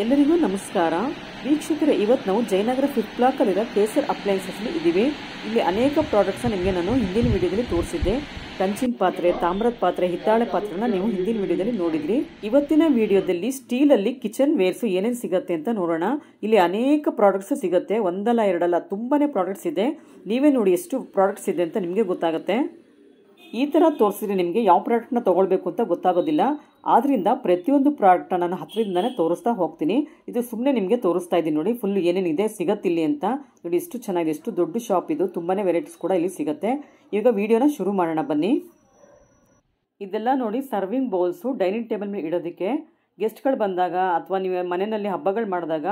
ಎಲ್ಲರಿಗೂ ನಮಸ್ಕಾರ ವೀಕ್ಷಕರೇ, ಇವತ್ತು ನಾವು ಜಯನಗರ 5th ಬ್ಲಾಕ್ ಅಲ್ಲಿರೋ ಕೇಸರ್ ಅಪ್ಲಯನ್ಸಸ್ ಇದ್ದೀವಿ. ಇಲ್ಲಿ ಅನೇಕ ಪ್ರಾಡಕ್ಟ್ಸ್ ನಿಮಗೆ ನಾನು ಹಿಂದಿನ ವಿಡಿಯೋದಲ್ಲಿ ತೋರಿಸಿದ್ದೆ. ಕಂಚಿನ ಪಾತ್ರೆ, ತಾಮ್ರದ ಪಾತ್ರೆ, ಹಿತ್ತಾಳೆ ಪಾತ್ರೆನ ನೀವು ಹಿಂದಿನ ವಿಡಿಯೋದಲ್ಲಿ ನೋಡಿದ್ರಿ. ಇವತ್ತಿನ ವಿಡಿಯೋದಲ್ಲಿ ಸ್ಟೀಲ್ ಅಲ್ಲಿ ಕಿಚನ್ ವೇರ್ಸ್ ಏನೇನು ಸಿಗುತ್ತೆ ಅಂತ ನೋಡೋಣ. ಇಲ್ಲಿ ಅನೇಕ ಪ್ರಾಡಕ್ಟ್ಸ್ ಸಿಗುತ್ತೆ, ಒಂದಲ್ಲ ಎರಡಲ್ಲ ತುಂಬಾನೇ ಪ್ರಾಡಕ್ಟ್ಸ್ ಇದೆ. ನೀವೇ ನೋಡಿ ಎಷ್ಟು ಪ್ರಾಡಕ್ಟ್ಸ್ ಇದೆ ಅಂತ ನಿಮಗೆ ಗೊತ್ತಾಗುತ್ತೆ. ಈ ಥರ ತೋರಿಸಿದ್ರೆ ನಿಮಗೆ ಯಾವ ಪ್ರಾಡಕ್ಟ್ನ ತೊಗೊಳ್ಬೇಕು ಅಂತ ಗೊತ್ತಾಗೋದಿಲ್ಲ. ಆದ್ದರಿಂದ ಪ್ರತಿಯೊಂದು ಪ್ರಾಡಕ್ಟ್ ನಾನು ಹತ್ತಿರದಿಂದನೇ ತೋರಿಸ್ತಾ ಹೋಗ್ತೀನಿ. ಇದು ಸುಮ್ಮನೆ ನಿಮಗೆ ತೋರಿಸ್ತಾ ಇದ್ದೀನಿ ನೋಡಿ, ಫುಲ್ ಏನೇನಿದೆ ಸಿಗತ್ತಿಲ್ಲಿ ಅಂತ ನೋಡಿ. ಎಷ್ಟು ಚೆನ್ನಾಗಿದೆ, ಎಷ್ಟು ದೊಡ್ಡ ಶಾಪ್ ಇದು, ತುಂಬಾ ವೆರೈಟೀಸ್ ಕೂಡ ಇಲ್ಲಿ ಸಿಗುತ್ತೆ. ಈಗ ವಿಡಿಯೋನ ಶುರು ಮಾಡೋಣ ಬನ್ನಿ. ಇದೆಲ್ಲ ನೋಡಿ ಸರ್ವಿಂಗ್ ಬೌಲ್ಸು, ಡೈನಿಂಗ್ ಟೇಬಲ್ ಮೇಲೆ ಇಡೋದಕ್ಕೆ. ಗೆಸ್ಟ್ಗಳು ಬಂದಾಗ ಅಥವಾ ನೀವು ಮನೆಯಲ್ಲಿ ಹಬ್ಬಗಳು ಮಾಡಿದಾಗ,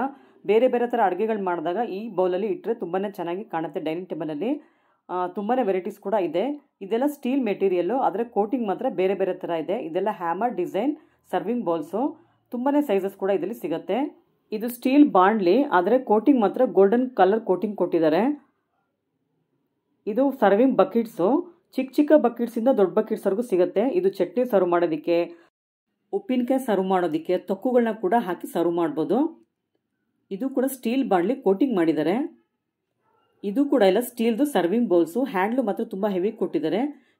ಬೇರೆ ಬೇರೆ ಥರ ಅಡುಗೆಗಳು ಮಾಡಿದಾಗ ಈ ಬೌಲಲ್ಲಿ ಇಟ್ಟರೆ ತುಂಬಾ ಚೆನ್ನಾಗಿ ಕಾಣುತ್ತೆ. ಡೈನಿಂಗ್ ಟೇಬಲಲ್ಲಿ ತುಂಬಾ ವೆರೈಟೀಸ್ ಕೂಡ ಇದೆ. ಇದೆಲ್ಲ ಸ್ಟೀಲ್ ಮೆಟೀರಿಯಲ್ಲು, ಆದರೆ ಕೋಟಿಂಗ್ ಮಾತ್ರ ಬೇರೆ ಬೇರೆ ಥರ ಇದೆ. ಇದೆಲ್ಲ ಹ್ಯಾಮರ್ ಡಿಸೈನ್ ಸರ್ವಿಂಗ್ ಬೌಲ್ಸು, ತುಂಬಾ ಸೈಜಸ್ ಕೂಡ ಇದರಲ್ಲಿ ಸಿಗುತ್ತೆ. ಇದು ಸ್ಟೀಲ್ ಬಾಂಡ್ಲಿ, ಆದರೆ ಕೋಟಿಂಗ್ ಮಾತ್ರ ಗೋಲ್ಡನ್ ಕಲರ್ ಕೋಟಿಂಗ್ ಕೊಟ್ಟಿದ್ದಾರೆ. ಇದು ಸರ್ವಿಂಗ್ ಬಕೆಟ್ಸು, ಚಿಕ್ಕ ಚಿಕ್ಕ ಬಕೆಟ್ಸಿಂದ ದೊಡ್ಡ ಬಕೆಟ್ಸ್ವರೆಗೂ ಸಿಗುತ್ತೆ. ಇದು ಚಟ್ನಿ ಸರ್ವ್ ಮಾಡೋದಕ್ಕೆ, ಉಪ್ಪಿನಕಾಯಿ ಸರ್ವ್ ಮಾಡೋದಕ್ಕೆ, ತೊಕ್ಕುಗಳನ್ನ ಕೂಡ ಹಾಕಿ ಸರ್ವ್ ಮಾಡ್ಬೋದು. ಇದು ಕೂಡ ಸ್ಟೀಲ್ ಬಾಂಡ್ಲಿ ಕೋಟಿಂಗ್ ಮಾಡಿದ್ದಾರೆ. ಇದು ಕೂಡ ಎಲ್ಲ ಸ್ಟೀಲ್ದು ಸರ್ವಿಂಗ್ ಬೌಲ್ಸು. ಹ್ಯಾಂಡ್ಲು ಮಾತ್ರ ತುಂಬ ಹೆವಿ ಕೊಟ್ಟಿದ್ದಾರೆ.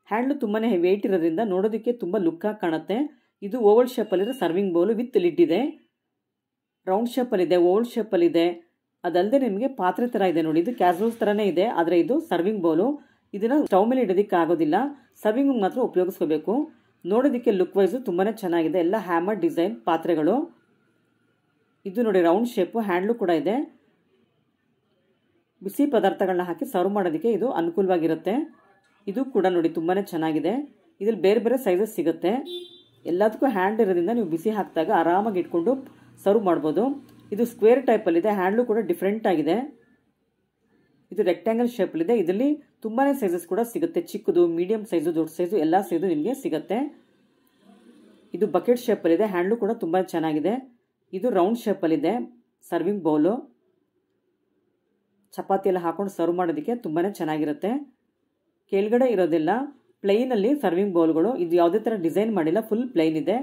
ಹ್ಯಾಂಡ್ಲು ತುಂಬಾ ವೆಯ್ಟ್ ಇರೋದ್ರಿಂದ ನೋಡೋದಕ್ಕೆ ತುಂಬ ಲುಕ್ಕಾಗಿ ಕಾಣುತ್ತೆ. ಇದು ಓವಲ್ ಶೇಪಲ್ಲಿರೋ ಸರ್ವಿಂಗ್ ಬೌಲು ವಿತ್ ಲಿಡ್ ಇದೆ. ರೌಂಡ್ ಶೇಪಲ್ಲಿದೆ, ಓವಲ್ ಶೇಪಲ್ಲಿದೆ. ಅದಲ್ಲದೆ ನಿಮಗೆ ಪಾತ್ರೆ ಥರ ಇದೆ ನೋಡಿ, ಇದು ಕ್ಯಾಸರೋಲ್ಸ್ ಥರನೇ ಇದೆ, ಆದರೆ ಇದು ಸರ್ವಿಂಗ್ ಬೌಲು. ಇದನ್ನು ಸ್ಟವ್ ಮೇಲೆ ಇಡೋದಕ್ಕೆ ಆಗೋದಿಲ್ಲ, ಸರ್ವಿಂಗ್ ಮಾತ್ರ ಉಪಯೋಗಿಸ್ಕೋಬೇಕು. ನೋಡೋದಕ್ಕೆ ಲುಕ್ ವೈಸು ತುಂಬಾ ಚೆನ್ನಾಗಿದೆ. ಎಲ್ಲ ಹ್ಯಾಮರ್ ಡಿಸೈನ್ ಪಾತ್ರೆಗಳು. ಇದು ನೋಡಿ ರೌಂಡ್ ಶೇಪು, ಹ್ಯಾಂಡ್ಲು ಕೂಡ ಇದೆ. ಬಿಸಿ ಪದಾರ್ಥಗಳನ್ನ ಹಾಕಿ ಸರ್ವ್ ಮಾಡೋದಕ್ಕೆ ಇದು ಅನುಕೂಲವಾಗಿರುತ್ತೆ. ಇದು ಕೂಡ ನೋಡಿ ತುಂಬಾ ಚೆನ್ನಾಗಿದೆ. ಇದ್ರಲ್ಲಿ ಬೇರೆ ಬೇರೆ ಸೈಜಸ್ ಸಿಗುತ್ತೆ. ಎಲ್ಲದಕ್ಕೂ ಹ್ಯಾಂಡ್ ಇರೋದ್ರಿಂದ ನೀವು ಬಿಸಿ ಹಾಕಿದಾಗ ಆರಾಮಾಗಿ ಇಟ್ಕೊಂಡು ಸರ್ವ್ ಮಾಡ್ಬೋದು. ಇದು ಸ್ಕ್ವೇರ್ ಟೈಪಲ್ಲಿದೆ, ಹ್ಯಾಂಡ್ಲು ಕೂಡ ಡಿಫ್ರೆಂಟ್ ಆಗಿದೆ. ಇದು ರೆಕ್ಟ್ಯಾಂಗಲ್ ಶೇಪಲ್ಲಿದೆ. ಇದರಲ್ಲಿ ತುಂಬಾ ಸೈಜಸ್ ಕೂಡ ಸಿಗುತ್ತೆ, ಚಿಕ್ಕದು, ಮೀಡಿಯಂ ಸೈಜು, ದೊಡ್ಡ ಸೈಜು, ಎಲ್ಲ ಸೈಜು ನಿಮಗೆ ಸಿಗುತ್ತೆ. ಇದು ಬಕೆಟ್ ಶೇಪಲ್ಲಿದೆ, ಹ್ಯಾಂಡ್ಲು ಕೂಡ ತುಂಬ ಚೆನ್ನಾಗಿದೆ. ಇದು ರೌಂಡ್ ಶೇಪಲ್ಲಿದೆ ಸರ್ವಿಂಗ್ ಬೌಲು. ಚಪಾತಿ ಎಲ್ಲ ಹಾಕೊಂಡು ಸರ್ವ್ ಮಾಡೋದಕ್ಕೆ ತುಂಬಾ ಚೆನ್ನಾಗಿರುತ್ತೆ. ಕೆಳಗಡೆ ಇರೋದಿಲ್ಲ, ಪ್ಲೈನಲ್ಲಿ ಸರ್ವಿಂಗ್ ಬೌಲ್ಗಳು. ಇದು ಯಾವುದೇ ಥರ ಡಿಸೈನ್ ಮಾಡಿಲ್ಲ, ಫುಲ್ ಪ್ಲೈನ್ ಇದೆ.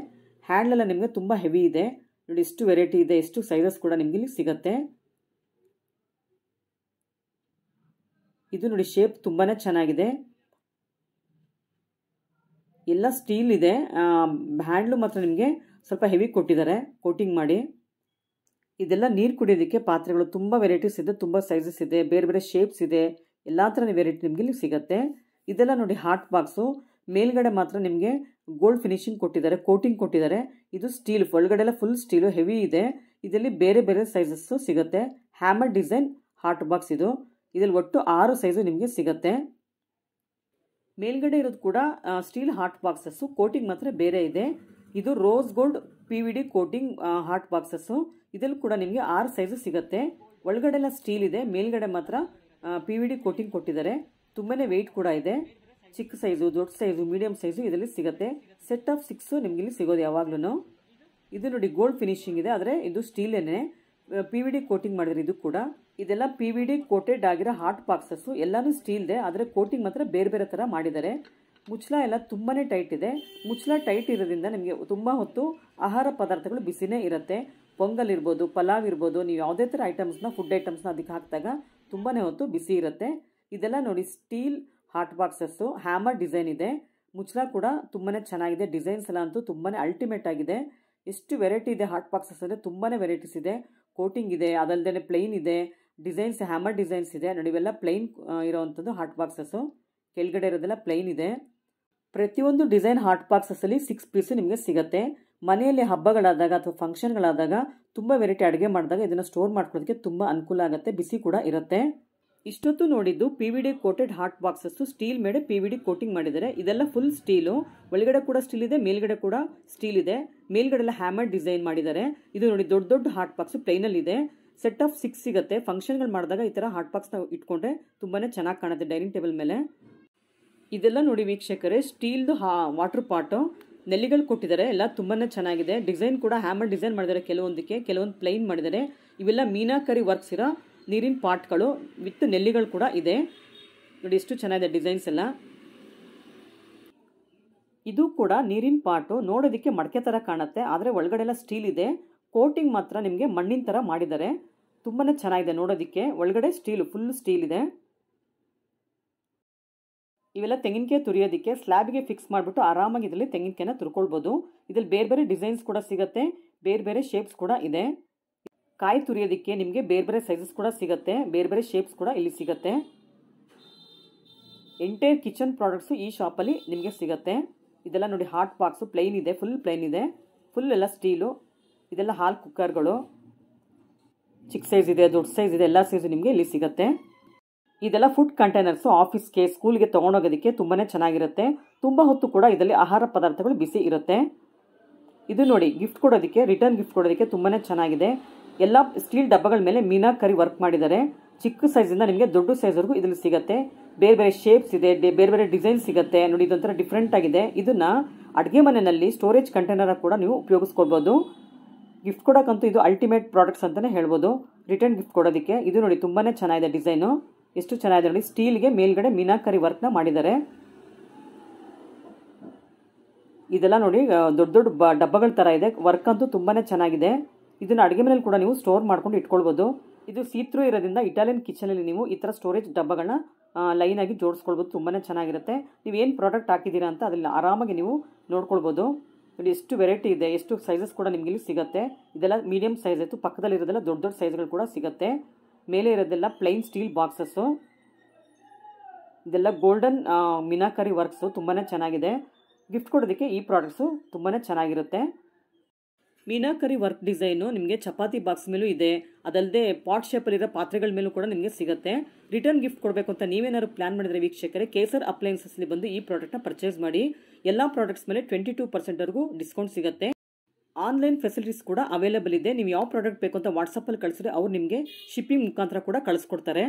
ಹ್ಯಾಂಡ್ಲೆಲ್ಲ ನಿಮಗೆ ತುಂಬ ಹೆವಿ ಇದೆ ನೋಡಿ. ಎಷ್ಟು ವೆರೈಟಿ ಇದೆ, ಎಷ್ಟು ಸೈಜಸ್ ಕೂಡ ನಿಮಗೆ ಇಲ್ಲಿ ಸಿಗುತ್ತೆ. ಇದು ನೋಡಿ ಶೇಪ್ ತುಂಬಾ ಚೆನ್ನಾಗಿದೆ. ಎಲ್ಲ ಸ್ಟೀಲ್ ಇದೆ. ಹ್ಯಾಂಡ್ಲು ಮಾತ್ರ ನಿಮಗೆ ಸ್ವಲ್ಪ ಹೆವಿ ಕೊಟ್ಟಿದ್ದಾರೆ ಕೋಟಿಂಗ್ ಮಾಡಿ. ಇದೆಲ್ಲ ನೀರು ಕುಡಿಯೋದಕ್ಕೆ ಪಾತ್ರೆಗಳು, ತುಂಬ ವೆರೈಟೀಸ್ ಇದೆ, ತುಂಬ ಸೈಜಸ್ ಇದೆ, ಬೇರೆ ಬೇರೆ ಶೇಪ್ಸ್ ಇದೆ, ಎಲ್ಲ ಥರ ವೆರೈಟಿ ನಿಮಗೆ ಇಲ್ಲಿ ಸಿಗುತ್ತೆ. ಇದೆಲ್ಲ ನೋಡಿ ಹಾಟ್ ಬಾಕ್ಸು. ಮೇಲ್ಗಡೆ ಮಾತ್ರ ನಿಮಗೆ ಗೋಲ್ಡ್ ಫಿನಿಶಿಂಗ್ ಕೊಟ್ಟಿದ್ದಾರೆ, ಕೋಟಿಂಗ್ ಕೊಟ್ಟಿದ್ದಾರೆ. ಇದು ಸ್ಟೀಲ್, ಒಳಗಡೆ ಎಲ್ಲ ಫುಲ್ ಸ್ಟೀಲು, ಹೆವಿ ಇದೆ. ಇದರಲ್ಲಿ ಬೇರೆ ಬೇರೆ ಸೈಜಸ್ಸು ಸಿಗುತ್ತೆ. ಹ್ಯಾಮರ್ ಡಿಸೈನ್ ಹಾಟ್ ಬಾಕ್ಸ್ ಇದು. ಇದರಲ್ಲಿ ಒಟ್ಟು 6 ಸೈಜು ನಿಮಗೆ ಸಿಗುತ್ತೆ. ಮೇಲ್ಗಡೆ ಇರೋದು ಕೂಡ ಸ್ಟೀಲ್ ಹಾಟ್ ಬಾಕ್ಸಸ್ಸು, ಕೋಟಿಂಗ್ ಮಾತ್ರ ಬೇರೆ ಇದೆ. ಇದು rose gold PVD coating hot boxes. ಇದರಲ್ಲಿ ಕೂಡ ನಿಮಗೆ 6 ಸೈಜು ಸಿಗುತ್ತೆ. ಒಳಗಡೆ ಎಲ್ಲ ಸ್ಟೀಲ್ ಇದೆ, ಮೇಲ್ಗಡೆ ಮಾತ್ರ PVD ಕೋಟಿಂಗ್ ಕೊಟ್ಟಿದ್ದಾರೆ. ತುಂಬಾ ವೆಯ್ಟ್ ಕೂಡ ಇದೆ. ಚಿಕ್ಕ ಸೈಜು, ದೊಡ್ಡ ಸೈಜು, ಮೀಡಿಯಂ ಸೈಜು ಇದರಲ್ಲಿ ಸಿಗುತ್ತೆ. ಸೆಟ್ ಆಫ್ 6 ನಿಮ್ಗೆ ಇಲ್ಲಿ ಸಿಗೋದು ಯಾವಾಗ್ಲೂ. ಇದು ನೋಡಿ ಗೋಲ್ಡ್ ಫಿನಿಶಿಂಗ್ ಇದೆ, ಆದರೆ ಇದು ಸ್ಟೀಲೇನೆ, PVD ಕೋಟಿಂಗ್ ಮಾಡಿದ್ರೆ. ಇದು ಕೂಡ ಇದೆಲ್ಲ PVD ಕೋಟೆಡ್ ಆಗಿರೋ ಹಾಟ್ ಬಾಕ್ಸಸ್ಸು. ಎಲ್ಲಾನು ಸ್ಟೀಲ್ ಇದೆ, ಆದರೆ ಕೋಟಿಂಗ್ ಮಾತ್ರ ಬೇರೆ ಬೇರೆ ಥರ ಮಾಡಿದ್ದಾರೆ. ಮುಚ್ಚಳ ಎಲ್ಲ ತುಂಬಾ ಟೈಟ್ ಇದೆ. ಮುಚ್ಚಳ ಟೈಟ್ ಇರೋದ್ರಿಂದ ನಿಮಗೆ ತುಂಬ ಹೊತ್ತು ಆಹಾರ ಪದಾರ್ಥಗಳು ಬಿಸಿನೇ ಇರುತ್ತೆ. ಪೊಂಗಲ್ ಇರ್ಬೋದು, ಪಲಾವ್ ಇರ್ಬೋದು, ನೀವು ಯಾವುದೇ ಥರ ಐಟಮ್ಸ್ನ, ಫುಡ್ ಐಟಮ್ಸ್ನ ಅದಕ್ಕೆ ಹಾಕಿದಾಗ ತುಂಬಾ ಹೊತ್ತು ಬಿಸಿ ಇರುತ್ತೆ. ಇದೆಲ್ಲ ನೋಡಿ steel hot boxes, hammer design ಇದೆ. ಮುಚ್ಚಳ ಕೂಡ ತುಂಬಾ ಚೆನ್ನಾಗಿದೆ. ಡಿಸೈನ್ಸ್ ಎಲ್ಲ ಅಂತೂ ತುಂಬಾ ಅಲ್ಟಿಮೇಟ್ ಆಗಿದೆ. ಎಷ್ಟು ವೆರೈಟಿ ಇದೆ ಹಾಟ್ ಬಾಕ್ಸಸ್ ಅಂದರೆ, ತುಂಬಾ ವೆರೈಟೀಸ್ ಇದೆ. ಕೋಟಿಂಗ್ ಇದೆ, ಅದಲ್ಲದೆ ಪ್ಲೈನ್ ಇದೆ, ಡಿಸೈನ್ಸ್ ಹ್ಯಾಮರ್ ಡಿಸೈನ್ಸ್ ಇದೆ ನೋಡಿ. ಇವೆಲ್ಲ ಪ್ಲೈನ್ ಇರೋವಂಥದ್ದು ಹಾಟ್ ಬಾಕ್ಸಸ್ಸು. ಕೆಳಗಡೆ ಇರೋದೆಲ್ಲ ಪ್ಲೈನ್ ಇದೆ. ಪ್ರತಿಯೊಂದು ಡಿಸೈನ್ ಹಾಟ್ ಬಾಕ್ಸಸ್ಸಲ್ಲಿ 6 ಪೀಸು ನಿಮಗೆ ಸಿಗುತ್ತೆ. ಮನೆಯಲ್ಲಿ ಹಬ್ಬಗಳಾದಾಗ ಅಥವಾ ಫಂಕ್ಷನ್ಗಳಾದಾಗ ತುಂಬ ವೆರೈಟಿ ಅಡುಗೆ ಮಾಡಿದಾಗ ಇದನ್ನು ಸ್ಟೋರ್ ಮಾಡ್ಕೊಳ್ಳೋದಕ್ಕೆ ತುಂಬ ಅನುಕೂಲ ಆಗುತ್ತೆ. ಬಿಸಿ ಕೂಡ ಇರುತ್ತೆ. ಇಷ್ಟೊತ್ತು ನೋಡಿದ್ದು PVD coated hot boxes, steel ಮೇಲೆ PVD ಕೋಟಿಂಗ್ ಮಾಡಿದ್ದಾರೆ. ಇದೆಲ್ಲ ಫುಲ್ ಸ್ಟೀಲು, ಒಳಗಡೆ ಕೂಡ ಸ್ಟೀಲ್ ಇದೆ, ಮೇಲ್ಗಡೆ ಕೂಡ ಸ್ಟೀಲ್ ಇದೆ. ಮೇಲ್ಗಡೆ ಎಲ್ಲ ಹ್ಯಾಮರ್ ಡಿಸೈನ್ ಮಾಡಿದ್ದಾರೆ. ಇದು ನೋಡಿ ದೊಡ್ಡ ದೊಡ್ಡ ಹಾಟ್ ಬಾಕ್ಸು ಪ್ಲೈನಲ್ಲಿ ಇದೆ. ಸೆಟ್ ಆಫ್ 6 ಸಿಗುತ್ತೆ. ಫಂಕ್ಷನ್ಗಳು ಮಾಡಿದಾಗ ಈ ಥರ ಹಾಟ್ ಬಾಕ್ಸ್ನ ಇಟ್ಕೊಂಡ್ರೆ ತುಂಬಾ ಚೆನ್ನಾಗಿ ಕಾಣುತ್ತೆ ಡೈನಿಂಗ್ ಟೇಬಲ್ ಮೇಲೆ. ಇದೆಲ್ಲ ನೋಡಿ ವೀಕ್ಷಕರೇ, ಸ್ಟೀಲ್ದು ವಾಟರ್ ಪಾಟು, ನೆಲ್ಲಿಗಳು ಕೊಟ್ಟಿದ್ದಾರೆ. ಎಲ್ಲ ತುಂಬಾ ಚೆನ್ನಾಗಿದೆ. ಡಿಸೈನ್ ಕೂಡ ಹ್ಯಾಮರ್ ಡಿಸೈನ್ ಮಾಡಿದ್ದಾರೆ, ಕೆಲವೊಂದಕ್ಕೆ, ಕೆಲವೊಂದು ಪ್ಲೈನ್ ಮಾಡಿದ್ದಾರೆ. ಇವೆಲ್ಲ ಮೀನಾಕರಿ ವರ್ಕ್ಸ್ ಇರೋ ನೀರಿನ ಪಾಟ್ಗಳು ವಿತ್ ನೆಲ್ಲಿಗಳು ಕೂಡ ಇದೆ ನೋಡಿ. ಎಷ್ಟು ಚೆನ್ನಾಗಿದೆ ಡಿಸೈನ್ಸ್ ಎಲ್ಲ. ಇದು ಕೂಡ ನೀರಿನ ಪಾಟು, ನೋಡೋದಕ್ಕೆ ಮಡಕೆ ಥರ ಕಾಣುತ್ತೆ, ಆದರೆ ಒಳಗಡೆ ಎಲ್ಲ ಸ್ಟೀಲ್ ಇದೆ. ಕೋಟಿಂಗ್ ಮಾತ್ರ ನಿಮಗೆ ಮಣ್ಣಿನ ಥರ ಮಾಡಿದ್ದಾರೆ. ತುಂಬಾ ಚೆನ್ನಾಗಿದೆ ನೋಡೋದಕ್ಕೆ. ಒಳಗಡೆ ಸ್ಟೀಲು, ಫುಲ್ ಸ್ಟೀಲ್ ಇದೆ. ಇವೆಲ್ಲ ತೆಂಗಿನಕಾಯಿ ತುರಿಯೋದಕ್ಕೆ ಸ್ಲ್ಯಾಬ್ಗೆ ಫಿಕ್ಸ್ ಮಾಡಿಬಿಟ್ಟು ಆರಾಮಾಗಿ ಇದರಲ್ಲಿ ತೆಂಗಿನಕಾಯಿನ ತುರ್ಕೊಳ್ಬೋದು. ಇದರಲ್ಲಿ ಬೇರೆ ಬೇರೆ ಡಿಸೈನ್ಸ್ ಕೂಡ ಸಿಗುತ್ತೆ, ಬೇರೆ ಬೇರೆ ಶೇಪ್ಸ್ ಕೂಡ ಇದೆ. ಕಾಯಿ ತುರಿಯೋದಕ್ಕೆ ನಿಮಗೆ ಬೇರೆ ಬೇರೆ ಸೈಜಸ್ ಕೂಡ ಸಿಗುತ್ತೆ, ಬೇರೆ ಬೇರೆ ಶೇಪ್ಸ್ ಕೂಡ ಇಲ್ಲಿ ಸಿಗುತ್ತೆ. ಎಂಟೈರ್ ಕಿಚನ್ ಪ್ರಾಡಕ್ಟ್ಸು ಈ ಶಾಪಲ್ಲಿ ನಿಮಗೆ ಸಿಗುತ್ತೆ. ಇದೆಲ್ಲ ನೋಡಿ ಹಾಟ್ ಬಾಕ್ಸು ಪ್ಲೈನ್ ಇದೆ, ಫುಲ್ ಪ್ಲೈನ್ ಇದೆ, ಫುಲ್ ಎಲ್ಲ ಸ್ಟೀಲು. ಇದೆಲ್ಲ ಹಾಲ್ ಕುಕ್ಕರ್ಗಳು, ಚಿಕ್ಕ ಸೈಜ್ ಇದೆ, ದೊಡ್ಡ ಸೈಜ್ ಇದೆ, ಎಲ್ಲ ಸೈಜು ನಿಮಗೆ ಇಲ್ಲಿ ಸಿಗುತ್ತೆ. ಇದೆಲ್ಲ ಫುಡ್ ಕಂಟೈನರ್ಸು ಆಫೀಸ್ಗೆ, ಸ್ಕೂಲ್ಗೆ ತೊಗೊಂಡೋಗೋದಕ್ಕೆ ತುಂಬಾ ಚೆನ್ನಾಗಿರುತ್ತೆ. ತುಂಬ ಹೊತ್ತು ಕೂಡ ಇದರಲ್ಲಿ ಆಹಾರ ಪದಾರ್ಥಗಳು ಬಿಸಿ ಇರುತ್ತೆ. ಇದು ನೋಡಿ ಗಿಫ್ಟ್ ಕೊಡೋದಕ್ಕೆ, ರಿಟರ್ನ್ ಗಿಫ್ಟ್ ಕೊಡೋದಕ್ಕೆ ತುಂಬಾ ಚೆನ್ನಾಗಿದೆ. ಎಲ್ಲ ಸ್ಟೀಲ್ ಡಬ್ಬಗಳ ಮೇಲೆ ಮೀನಾಕರಿ ವರ್ಕ್ ಮಾಡಿದ್ದಾರೆ. ಚಿಕ್ಕ ಸೈಜಿಂದ ನಿಮಗೆ ದೊಡ್ಡ ಸೈಜ್ವರೆಗೂ ಇದರಲ್ಲಿ ಸಿಗುತ್ತೆ. ಬೇರೆ ಬೇರೆ ಶೇಪ್ಸ್ ಇದೆ, ಬೇರೆ ಬೇರೆ ಡಿಸೈನ್ ಸಿಗುತ್ತೆ. ನೋಡಿ ಇದೊಂಥರ ಡಿಫ್ರೆಂಟ್ ಆಗಿದೆ. ಇದನ್ನು ಅಡುಗೆ ಮನೆಯಲ್ಲಿ ಸ್ಟೋರೇಜ್ ಕಂಟೈನರ್ ಕೂಡ ನೀವು ಉಪಯೋಗಿಸ್ಕೊಳ್ಬೋದು. ಗಿಫ್ಟ್ ಕೊಡೋಕ್ಕಂತೂ ಇದು ಅಲ್ಟಿಮೇಟ್ ಪ್ರಾಡಕ್ಟ್ಸ್ ಅಂತಲೇ ಹೇಳ್ಬೋದು, ರಿಟರ್ನ್ ಗಿಫ್ಟ್ ಕೊಡೋದಕ್ಕೆ. ಇದು ನೋಡಿ ತುಂಬಾ ಚೆನ್ನಾಗಿದೆ ಡಿಸೈನು, ಎಷ್ಟು ಚೆನ್ನಾಗಿದೆ ನೋಡಿ. ಸ್ಟೀಲ್ಗೆ ಮೇಲ್ಗಡೆ ಮೀನಾಕರಿ ವರ್ಕ್ನ ಮಾಡಿದ್ದಾರೆ. ಇದೆಲ್ಲ ನೋಡಿ ದೊಡ್ಡ ದೊಡ್ಡ ಡಬ್ಬಗಳ ಥರ ಇದೆ. ವರ್ಕ್ ಅಂತೂ ತುಂಬಾ ಚೆನ್ನಾಗಿದೆ. ಇದನ್ನು ಅಡುಗೆ ಮನೆಯಲ್ಲಿ ಕೂಡ ನೀವು ಸ್ಟೋರ್ ಮಾಡ್ಕೊಂಡು ಇಟ್ಕೊಳ್ಬೋದು. ಇದು ಸೀತ್ರೂ ಇರೋದ್ರಿಂದ ಇಟಾಲಿಯನ್ ಕಿಚನಲ್ಲಿ ನೀವು ಈ ಥರ ಸ್ಟೋರೇಜ್ ಡಬ್ಬಗಳನ್ನ ಲೈನಾಗಿ ಜೋಡಿಸ್ಕೊಳ್ಬೋದು. ತುಂಬಾ ಚೆನ್ನಾಗಿರುತ್ತೆ. ನೀವು ಏನು ಪ್ರಾಡಕ್ಟ್ ಹಾಕಿದ್ದೀರಾ ಅಂತ ಅದರಲ್ಲಿ ಆರಾಮಾಗಿ ನೀವು ನೋಡ್ಕೊಳ್ಬೋದು. ನೋಡಿ ಎಷ್ಟು ವೆರೈಟಿ ಇದೆ, ಎಷ್ಟು ಸೈಜಸ್ ಕೂಡ ನಿಮಗೆ ಇಲ್ಲಿ ಸಿಗುತ್ತೆ. ಇದೆಲ್ಲ ಮೀಡಿಯಮ್ ಸೈಜ್ ಆಯಿತು, ಪಕ್ಕದಲ್ಲಿರೋದೆಲ್ಲ ದೊಡ್ಡ ದೊಡ್ಡ ಸೈಜ್ಗಳು ಕೂಡ ಸಿಗುತ್ತೆ. ಮೇಲೆ ಇರೋದೆಲ್ಲ ಪ್ಲೈನ್ ಸ್ಟೀಲ್ ಬಾಕ್ಸಸ್ಸು. ಇದೆಲ್ಲ ಗೋಲ್ಡನ್ ಮೀನಾಕರಿ ವರ್ಕ್ಸು ತುಂಬಾ ಚೆನ್ನಾಗಿದೆ. ಗಿಫ್ಟ್ ಕೊಡೋದಕ್ಕೆ ಈ ಪ್ರಾಡಕ್ಟ್ಸು ತುಂಬಾ ಚೆನ್ನಾಗಿರುತ್ತೆ. ಮೀನಾಕರಿ ವರ್ಕ್ ಡಿಸೈನು ನಿಮಗೆ ಚಪಾತಿ ಬಾಕ್ಸ್ ಮೇಲೂ ಇದೆ, ಅದಲ್ಲದೆ ಪಾಟ್ ಶೇಪಲ್ಲಿರೋ ಪಾತ್ರೆಗಳ ಮೇಲೂ ಕೂಡ ನಿಮಗೆ ಸಿಗುತ್ತೆ. ರಿಟರ್ನ್ ಗಿಫ್ಟ್ ಕೊಡಬೇಕು ಅಂತ ನೀವೇನಾದ್ರು ಪ್ಲಾನ್ ಮಾಡಿದರೆ ವೀಕ್ಷಕರೇ, ಕೇಸರ್ ಅಪ್ಲೈನ್ಸಸ್ಲಿ ಬಂದು ಈ ಪ್ರಾಡಕ್ಟ್ನ ಪರ್ಚೇಸ್ ಮಾಡಿ. ಎಲ್ಲ ಪ್ರಾಡಕ್ಟ್ಸ್ ಮೇಲೆ 22% ಡಿಸ್ಕೌಂಟ್ ಸಿಗುತ್ತೆ. ಆನ್ಲೈನ್ ಫೆಸಿಲಿಟೀಸ್ ಕೂಡ ಅವೈಲೇಬಲ್ ಇದೆ. ನೀವು ಯಾವ ಪ್ರಾಡಕ್ಟ್ ಬೇಕು ಅಂತ ವಾಟ್ಸಪ್ಪಲ್ಲಿ ಕಳಿಸಿದ್ರೆ ಅವ್ರು ನಿಮಗೆ ಶಿಪ್ಪಿಂಗ್ ಮುಖಾಂತರ ಕೂಡ ಕಳಿಸ್ಕೊಡ್ತಾರೆ.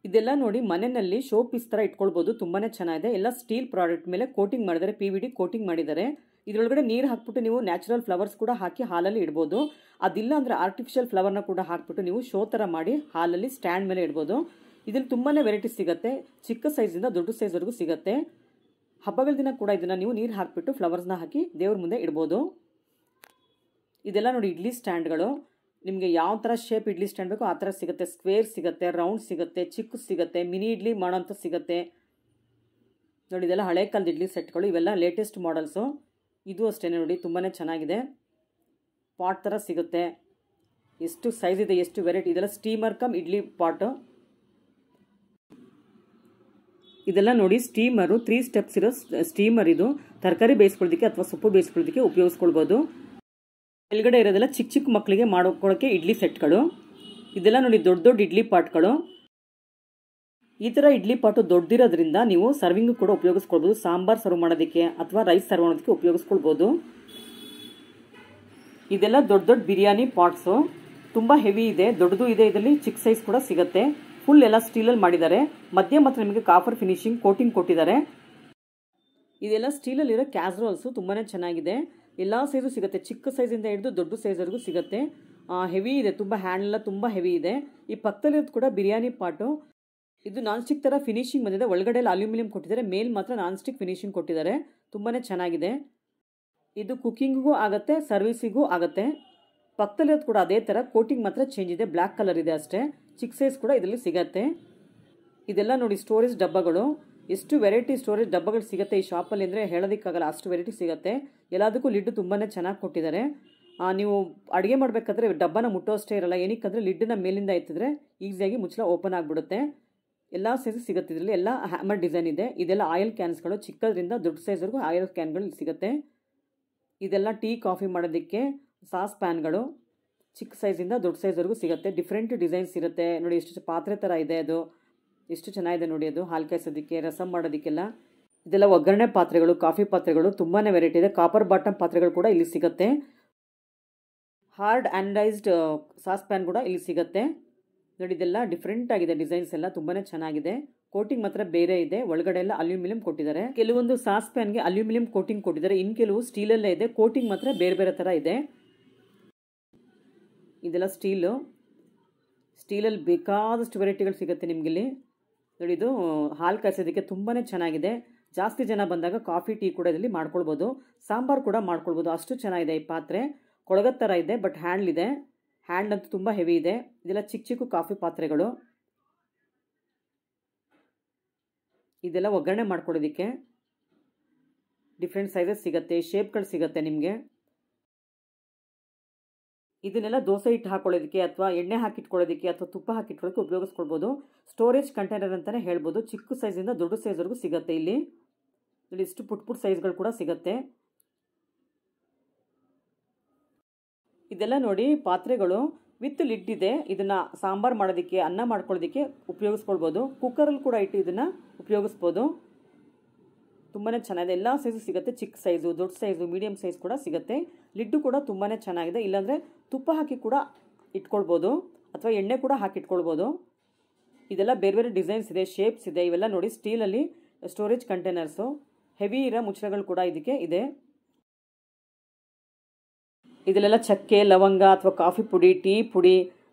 ಇದೆಲ್ಲ ನೋಡಿ ಮನೆಯಲ್ಲಿ ಶೋ ಪೀಸ್ ಥರ ಇಟ್ಕೊಳ್ಬೋದು, ತುಂಬಾ ಚೆನ್ನಾಗಿದೆ. ಎಲ್ಲ ಸ್ಟೀಲ್ ಪ್ರಾಡಕ್ಟ್ ಮೇಲೆ ಕೋಟಿಂಗ್ ಮಾಡಿದ್ದಾರೆ, PVD ಕೋಟಿಂಗ್ ಮಾಡಿದ್ದಾರೆ. ಇದರೊಳಗಡೆ ನೀರು ಹಾಕ್ಬಿಟ್ಟು ನೀವು ನ್ಯಾಚುರಲ್ ಫ್ಲವರ್ಸ್ ಕೂಡ ಹಾಕಿ ಹಾಲಲ್ಲಿ ಇಡ್ಬೋದು. ಅದಿಲ್ಲ ಅಂದರೆ ಆರ್ಟಿಫಿಷಿಯಲ್ ಫ್ಲವರ್ನ ಕೂಡ ಹಾಕ್ಬಿಟ್ಟು ನೀವು ಶೋ ಥರ ಮಾಡಿ ಹಾಲಲ್ಲಿ ಸ್ಟ್ಯಾಂಡ್ ಮೇಲೆ ಇಡ್ಬೋದು. ಇದರಲ್ಲಿ ತುಂಬಾ ವೆರೈಟೀಸ್ ಸಿಗುತ್ತೆ, ಚಿಕ್ಕ ಸೈಜಿಂದ ದೊಡ್ಡ ಸೈಜ್ವರೆಗೂ ಸಿಗುತ್ತೆ. ಹಬ್ಬಗಳ ದಿನ ಕೂಡ ಇದನ್ನು ನೀವು ನೀರು ಹಾಕಿಬಿಟ್ಟು ಫ್ಲವರ್ಸ್ನ ಹಾಕಿ ದೇವ್ರ ಮುಂದೆ ಇಡ್ಬೋದು. ಇದೆಲ್ಲ ನೋಡಿ ಇಡ್ಲಿ ಸ್ಟ್ಯಾಂಡ್ಗಳು. ನಿಮಗೆ ಯಾವ ಥರ ಶೇಪ್ ಇಡ್ಲಿ ಸ್ಟ್ಯಾಂಡ್ ಬೇಕೋ ಆ ಥರ ಸಿಗುತ್ತೆ. ಸ್ಕ್ವೇರ್ ಸಿಗುತ್ತೆ, ರೌಂಡ್ ಸಿಗುತ್ತೆ, ಚಿಕ್ಕ ಸಿಗುತ್ತೆ, ಮಿನಿ ಇಡ್ಲಿ ಮಾಡೋಂಥ ಸಿಗುತ್ತೆ. ನೋಡಿ ಇದೆಲ್ಲ ಹಳೆ ಕಾಲದ ಇಡ್ಲಿ ಸೆಟ್ಗಳು, ಇವೆಲ್ಲ ಲೇಟೆಸ್ಟ್ ಮಾಡೆಲ್ಸು. ಇದು ಅಷ್ಟೇ ನೋಡಿ ತುಂಬಾ ಚೆನ್ನಾಗಿದೆ. ಪಾಟ್ ಥರ ಸಿಗುತ್ತೆ, ಎಷ್ಟು ಸೈಜ್ ಇದೆ, ಎಷ್ಟು ವೆರೈಟಿ. ಇದೆಲ್ಲ ಸ್ಟೀಮರ್ ಕಮ್ ಇಡ್ಲಿ ಪಾಟು. ಇದೆಲ್ಲ ನೋಡಿ ಸ್ಟೀಮರು, 3 ಸ್ಟೆಪ್ಸ್ ಇರೋ ಸ್ಟೀಮರ್. ಇದು ತರಕಾರಿ ಬೇಯಿಸ್ಕೊಳ್ಳೋದಕ್ಕೆ ಅಥವಾ ಸೊಪ್ಪು ಬೇಯಿಸ್ಕೊಳ್ಳೋದಕ್ಕೆ ಉಪಯೋಗಿಸ್ಕೊಳ್ಬೋದು. ಕೆಳಗಡೆ ಇರೋದೆಲ್ಲ ಚಿಕ್ಕ ಚಿಕ್ಕ ಮಕ್ಕಳಿಗೆ ಮಾಡ್ಕೊಳ್ಳೋಕ್ಕೆ ಇಡ್ಲಿ ಸೆಟ್ಗಳು. ಇದೆಲ್ಲ ನೋಡಿ ದೊಡ್ಡ ದೊಡ್ಡ ಇಡ್ಲಿ ಪಾಟ್ಗಳು. ಈ ಥರ ಇಡ್ಲಿ ಪಾಟು ದೊಡ್ಡದಿರೋದ್ರಿಂದ ನೀವು ಸರ್ವಿಂಗು ಕೂಡ ಉಪಯೋಗಿಸ್ಕೊಳ್ಬೋದು. ಸಾಂಬಾರ್ ಸರ್ವ್ ಮಾಡೋದಕ್ಕೆ ಅಥವಾ ರೈಸ್ ಸರ್ವ್ ಮಾಡೋದಕ್ಕೆ ಉಪಯೋಗಿಸ್ಕೊಳ್ಬೋದು. ಇದೆಲ್ಲ ದೊಡ್ಡ ದೊಡ್ಡ ಬಿರಿಯಾನಿ ಪಾಟ್ಸು, ತುಂಬ ಹೆವಿ ಇದೆ, ದೊಡ್ಡದು ಇದೆ. ಇದರಲ್ಲಿ ಚಿಕ್ಕ ಸೈಜ್ ಕೂಡ ಸಿಗುತ್ತೆ. ಫುಲ್ ಎಲ್ಲ ಸ್ಟೀಲಲ್ಲಿ ಮಾಡಿದ್ದಾರೆ. ಮಧ್ಯೆ ಮಾತ್ರ ನಿಮಗೆ ಕಾಪರ್ ಫಿನಿಶಿಂಗ್ ಕೋಟಿಂಗ್ ಕೊಟ್ಟಿದ್ದಾರೆ. ಇದೆಲ್ಲ ಸ್ಟೀಲಲ್ಲಿರೋ ಕ್ಯಾಸ್ರೋಲ್ಸು ತುಂಬಾ ಚೆನ್ನಾಗಿದೆ. ಎಲ್ಲ ಸೈಜು ಸಿಗುತ್ತೆ, ಚಿಕ್ಕ ಸೈಜಿಂದ ಹಿಡಿದು ದೊಡ್ಡ ಸೈಜ್ವರೆಗೂ ಸಿಗುತ್ತೆ. ಹೆವಿ ಇದೆ, ತುಂಬ ಹ್ಯಾಂಡೆಲ್ಲ ತುಂಬ ಹೆವಿ ಇದೆ. ಈ ಪಕ್ಕದಲ್ಲಿರೋದು ಕೂಡ ಬಿರಿಯಾನಿ ಪಾಟು. ಇದು ನಾನ್ ಸ್ಟಿಕ್ ಥರ ಫಿನಿಶಿಂಗ್ ಬಂದಿದೆ. ಒಳಗಡೆ ಎಲ್ಲ ಅಲ್ಯೂಮಿನಿಯಂ ಕೊಟ್ಟಿದ್ದಾರೆ, ಮೇಲ್ ಮಾತ್ರ ನಾನ್ ಸ್ಟಿಕ್ ಫಿನಿಶಿಂಗ್ ಕೊಟ್ಟಿದ್ದಾರೆ. ತುಂಬಾ ಚೆನ್ನಾಗಿದೆ. ಇದು ಕುಕ್ಕಿಂಗಿಗೂ ಆಗುತ್ತೆ, ಸರ್ವಿಸಿಗೂ ಆಗುತ್ತೆ. ಪಕ್ಕದಲ್ಲಿರೋದು ಕೂಡ ಅದೇ ಥರ, ಕೋಟಿಂಗ್ ಮಾತ್ರ ಚೇಂಜ್ ಇದೆ, ಬ್ಲ್ಯಾಕ್ ಕಲರ್ ಇದೆ ಅಷ್ಟೇ. ಚಿಕ್ಕ ಸೈಜ್ ಕೂಡ ಇದರಲ್ಲಿ ಸಿಗುತ್ತೆ. ಇದೆಲ್ಲ ನೋಡಿ ಸ್ಟೋರೇಜ್ ಡಬ್ಬಗಳು. ಎಷ್ಟು ವೆರೈಟಿ ಸ್ಟೋರೇಜ್ ಡಬ್ಬಗಳು ಸಿಗುತ್ತೆ ಈ ಶಾಪಲ್ಲಿ ಅಂದರೆ ಹೇಳೋದಕ್ಕಾಗಲ್ಲ, ಅಷ್ಟು ವೆರೈಟಿ ಸಿಗುತ್ತೆ. ಎಲ್ಲದಕ್ಕೂ ಲಿಡ್ ತುಂಬಾ ಚೆನ್ನಾಗಿ ಕೊಟ್ಟಿದ್ದಾರೆ. ನೀವು ಅಡುಗೆ ಮಾಡಬೇಕಾದ್ರೆ ಡಬ್ಬನ ಮುಟ್ಟೋ ಅಷ್ಟೇ ಇರಲ್ಲ. ಏನಕ್ಕಂದರೆ ಲಿಡ್ಡನ್ನ ಮೇಲಿಂದ ಎತ್ತಿದ್ರೆ ಈಸಿಯಾಗಿ ಮುಚ್ಚಳ ಓಪನ್ ಆಗಿಬಿಡುತ್ತೆ. ಎಲ್ಲ ಸೈಜು ಸಿಗುತ್ತೆ ಇದರಲ್ಲಿ. ಎಲ್ಲ ಹ್ಯಾಮರ್ ಡಿಸೈನ್ ಇದೆ. ಇದೆಲ್ಲ ಆಯಿಲ್ ಕ್ಯಾನ್ಸ್ಗಳು, ಚಿಕ್ಕದ್ರಿಂದ ದೊಡ್ಡ ಸೈಜ್ವರೆಗೂ ಆಯಿಲ್ ಕ್ಯಾನ್ಗಳು ಸಿಗುತ್ತೆ. ಇದೆಲ್ಲ ಟೀ ಕಾಫಿ ಮಾಡೋದಕ್ಕೆ ಸಾಸ್ ಪ್ಯಾನ್ಗಳು, ಚಿಕ್ಕ ಸೈಜಿಂದ ದೊಡ್ಡ ಸೈಜ್ವರೆಗೂ ಸಿಗುತ್ತೆ. ಡಿಫ್ರೆಂಟ್ ಡಿಸೈನ್ಸ್ ಇರುತ್ತೆ. ನೋಡಿ ಎಷ್ಟು ಪಾತ್ರೆ ಥರ ಇದೆ, ಅದು ಎಷ್ಟು ಚೆನ್ನಾಗಿದೆ ನೋಡಿ. ಅದು ಹಾಲು ಕಾಯಿಸೋದಕ್ಕೆ, ರಸಮ್ ಮಾಡೋದಕ್ಕೆಲ್ಲ. ಇದೆಲ್ಲ ಒಗ್ಗರಣೆ ಪಾತ್ರೆಗಳು, ಕಾಫಿ ಪಾತ್ರೆಗಳು, ತುಂಬಾ ವೆರೈಟಿ ಇದೆ. ಕಾಪರ್ ಬಾಟಮ್ ಪಾತ್ರೆಗಳು ಕೂಡ ಇಲ್ಲಿ ಸಿಗುತ್ತೆ. ಹಾರ್ಡ್ ಆ್ಯಂಡೈಸ್ಡ್ ಸಾಸ್ ಪ್ಯಾನ್ ಕೂಡ ಇಲ್ಲಿ ಸಿಗುತ್ತೆ. ನೋಡಿ ಇದೆಲ್ಲ ಡಿಫ್ರೆಂಟ್ ಆಗಿದೆ, ಡಿಸೈನ್ಸ್ ಎಲ್ಲ ತುಂಬಾ ಚೆನ್ನಾಗಿದೆ. ಕೋಟಿಂಗ್ ಮಾತ್ರ ಬೇರೆ ಇದೆ. ಒಳಗಡೆ ಎಲ್ಲ ಅಲ್ಯೂಮಿನಿಯಂ ಕೊಟ್ಟಿದ್ದಾರೆ. ಕೆಲವೊಂದು ಸಾಸ್ ಪ್ಯಾನ್ಗೆ ಅಲ್ಯೂಮಿನಿಯಂ ಕೋಟಿಂಗ್ ಕೊಟ್ಟಿದ್ದಾರೆ, ಇನ್ನು ಕೆಲವು ಸ್ಟೀಲಲ್ಲೇ ಇದೆ. ಕೋಟಿಂಗ್ ಮಾತ್ರ ಬೇರೆ ಬೇರೆ ಥರ ಇದೆ. ಇದೆಲ್ಲ ಸ್ಟೀಲಲ್ಲಿ ಬೇಕಾದಷ್ಟು ವೆರೈಟಿಗಳು ಸಿಗುತ್ತೆ ನಿಮಗಿಲ್ಲಿ. ನೋಡಿ ಇದು ಹಾಲು ಕಾಯಿಸೋದಕ್ಕೆ ತುಂಬಾ ಚೆನ್ನಾಗಿದೆ. ಜಾಸ್ತಿ ಜನ ಬಂದಾಗ ಕಾಫಿ ಟೀ ಕೂಡ ಇದರಲ್ಲಿ ಮಾಡ್ಕೊಳ್ಬೋದು. ಸಾಂಬಾರು ಕೂಡ ಮಾಡ್ಕೊಳ್ಬೋದು. ಅಷ್ಟು ಚೆನ್ನಾಗಿದೆ ಈ ಪಾತ್ರೆ. ಕೊಳಗದ ಥರ ಇದೆ, ಬಟ್ ಹ್ಯಾಂಡ್ಲ್ ಇದೆ. ಹ್ಯಾಂಡ್ ಅಂತೂ ತುಂಬ ಹೆವಿ ಇದೆ. ಇದೆಲ್ಲ ಚಿಕ್ಕ ಚಿಕ್ಕ ಕಾಫಿ ಪಾತ್ರೆಗಳು. ಇದೆಲ್ಲ ಒಗ್ಗರಣೆ ಮಾಡ್ಕೊಳ್ಳೋದಕ್ಕೆ ಡಿಫ್ರೆಂಟ್ ಸೈಜಸ್ ಸಿಗುತ್ತೆ, ಶೇಪ್ಗಳು ಸಿಗುತ್ತೆ ನಿಮಗೆ. ಇದನ್ನೆಲ್ಲ ದೋಸೆ ಹಿಟ್ಟು ಹಾಕೊಳ್ಳೋದಕ್ಕೆ ಅಥವಾ ಎಣ್ಣೆ ಹಾಕಿಟ್ಕೊಳ್ಳೋದಕ್ಕೆ ಅಥವಾ ತುಪ್ಪ ಹಾಕಿಟ್ಕೊಳ್ಳೋದಕ್ಕೆ ಉಪಯೋಗಿಸ್ಕೊಳ್ಬೋದು. ಸ್ಟೋರೇಜ್ ಕಂಟೈನರ್ ಅಂತಲೇ ಹೇಳ್ಬೋದು. ಚಿಕ್ಕ ಸೈಜಿಂದ ದೊಡ್ಡ ಸೈಜ್ವರೆಗೂ ಸಿಗುತ್ತೆ ಇಲ್ಲಿ ಇಷ್ಟು ಪುಟ್ ಪುಟ್ ಸೈಜ್ಗಳು ಕೂಡ ಸಿಗುತ್ತೆ. ಇದೆಲ್ಲ ನೋಡಿ ಪಾತ್ರೆಗಳು ವಿತ್ ಲಿಡ್ ಇದೆ. ಇದನ್ನು ಸಾಂಬಾರು ಮಾಡೋದಕ್ಕೆ, ಅನ್ನ ಮಾಡ್ಕೊಳ್ಳೋದಕ್ಕೆ ಉಪಯೋಗಿಸ್ಕೊಳ್ಬೋದು. ಕುಕ್ಕರಲ್ಲಿ ಕೂಡ ಇಟ್ಟು ಇದನ್ನು ಉಪಯೋಗಿಸ್ಬೋದು. ತುಂಬಾ ಚೆನ್ನಾಗಿದೆ. ಎಲ್ಲ ಸೈಜು ಸಿಗುತ್ತೆ. ಚಿಕ್ಕ ಸೈಜು, ದೊಡ್ಡ ಸೈಜು, ಮೀಡಿಯಮ್ ಸೈಜ್ ಕೂಡ ಸಿಗುತ್ತೆ. ಲಿಡ್ಡು ಕೂಡ ತುಂಬಾ ಚೆನ್ನಾಗಿದೆ. ಇಲ್ಲಾಂದರೆ ತುಪ್ಪ ಹಾಕಿ ಕೂಡ ಇಟ್ಕೊಳ್ಬೋದು ಅಥವಾ ಎಣ್ಣೆ ಕೂಡ ಹಾಕಿಟ್ಕೊಳ್ಬೋದು. ಇದೆಲ್ಲ ಬೇರೆ ಬೇರೆ ಡಿಸೈನ್ಸ್ ಇದೆ, ಶೇಪ್ಸ್ ಇದೆ. ಇವೆಲ್ಲ ನೋಡಿ ಸ್ಟೀಲಲ್ಲಿ ಸ್ಟೋರೇಜ್ ಕಂಟೈನರ್ಸು. ಹೆವಿ ಇರೋ ಮುಚ್ಚಳಗಳು ಕೂಡ ಇದಕ್ಕೆ ಇದೆ. ಇದರಲ್ಲೆಲ್ಲ ಚಕ್ಕೆ, ಲವಂಗ ಅಥವಾ ಕಾಫಿ ಪುಡಿ, ಟೀ ಪುಡಿ,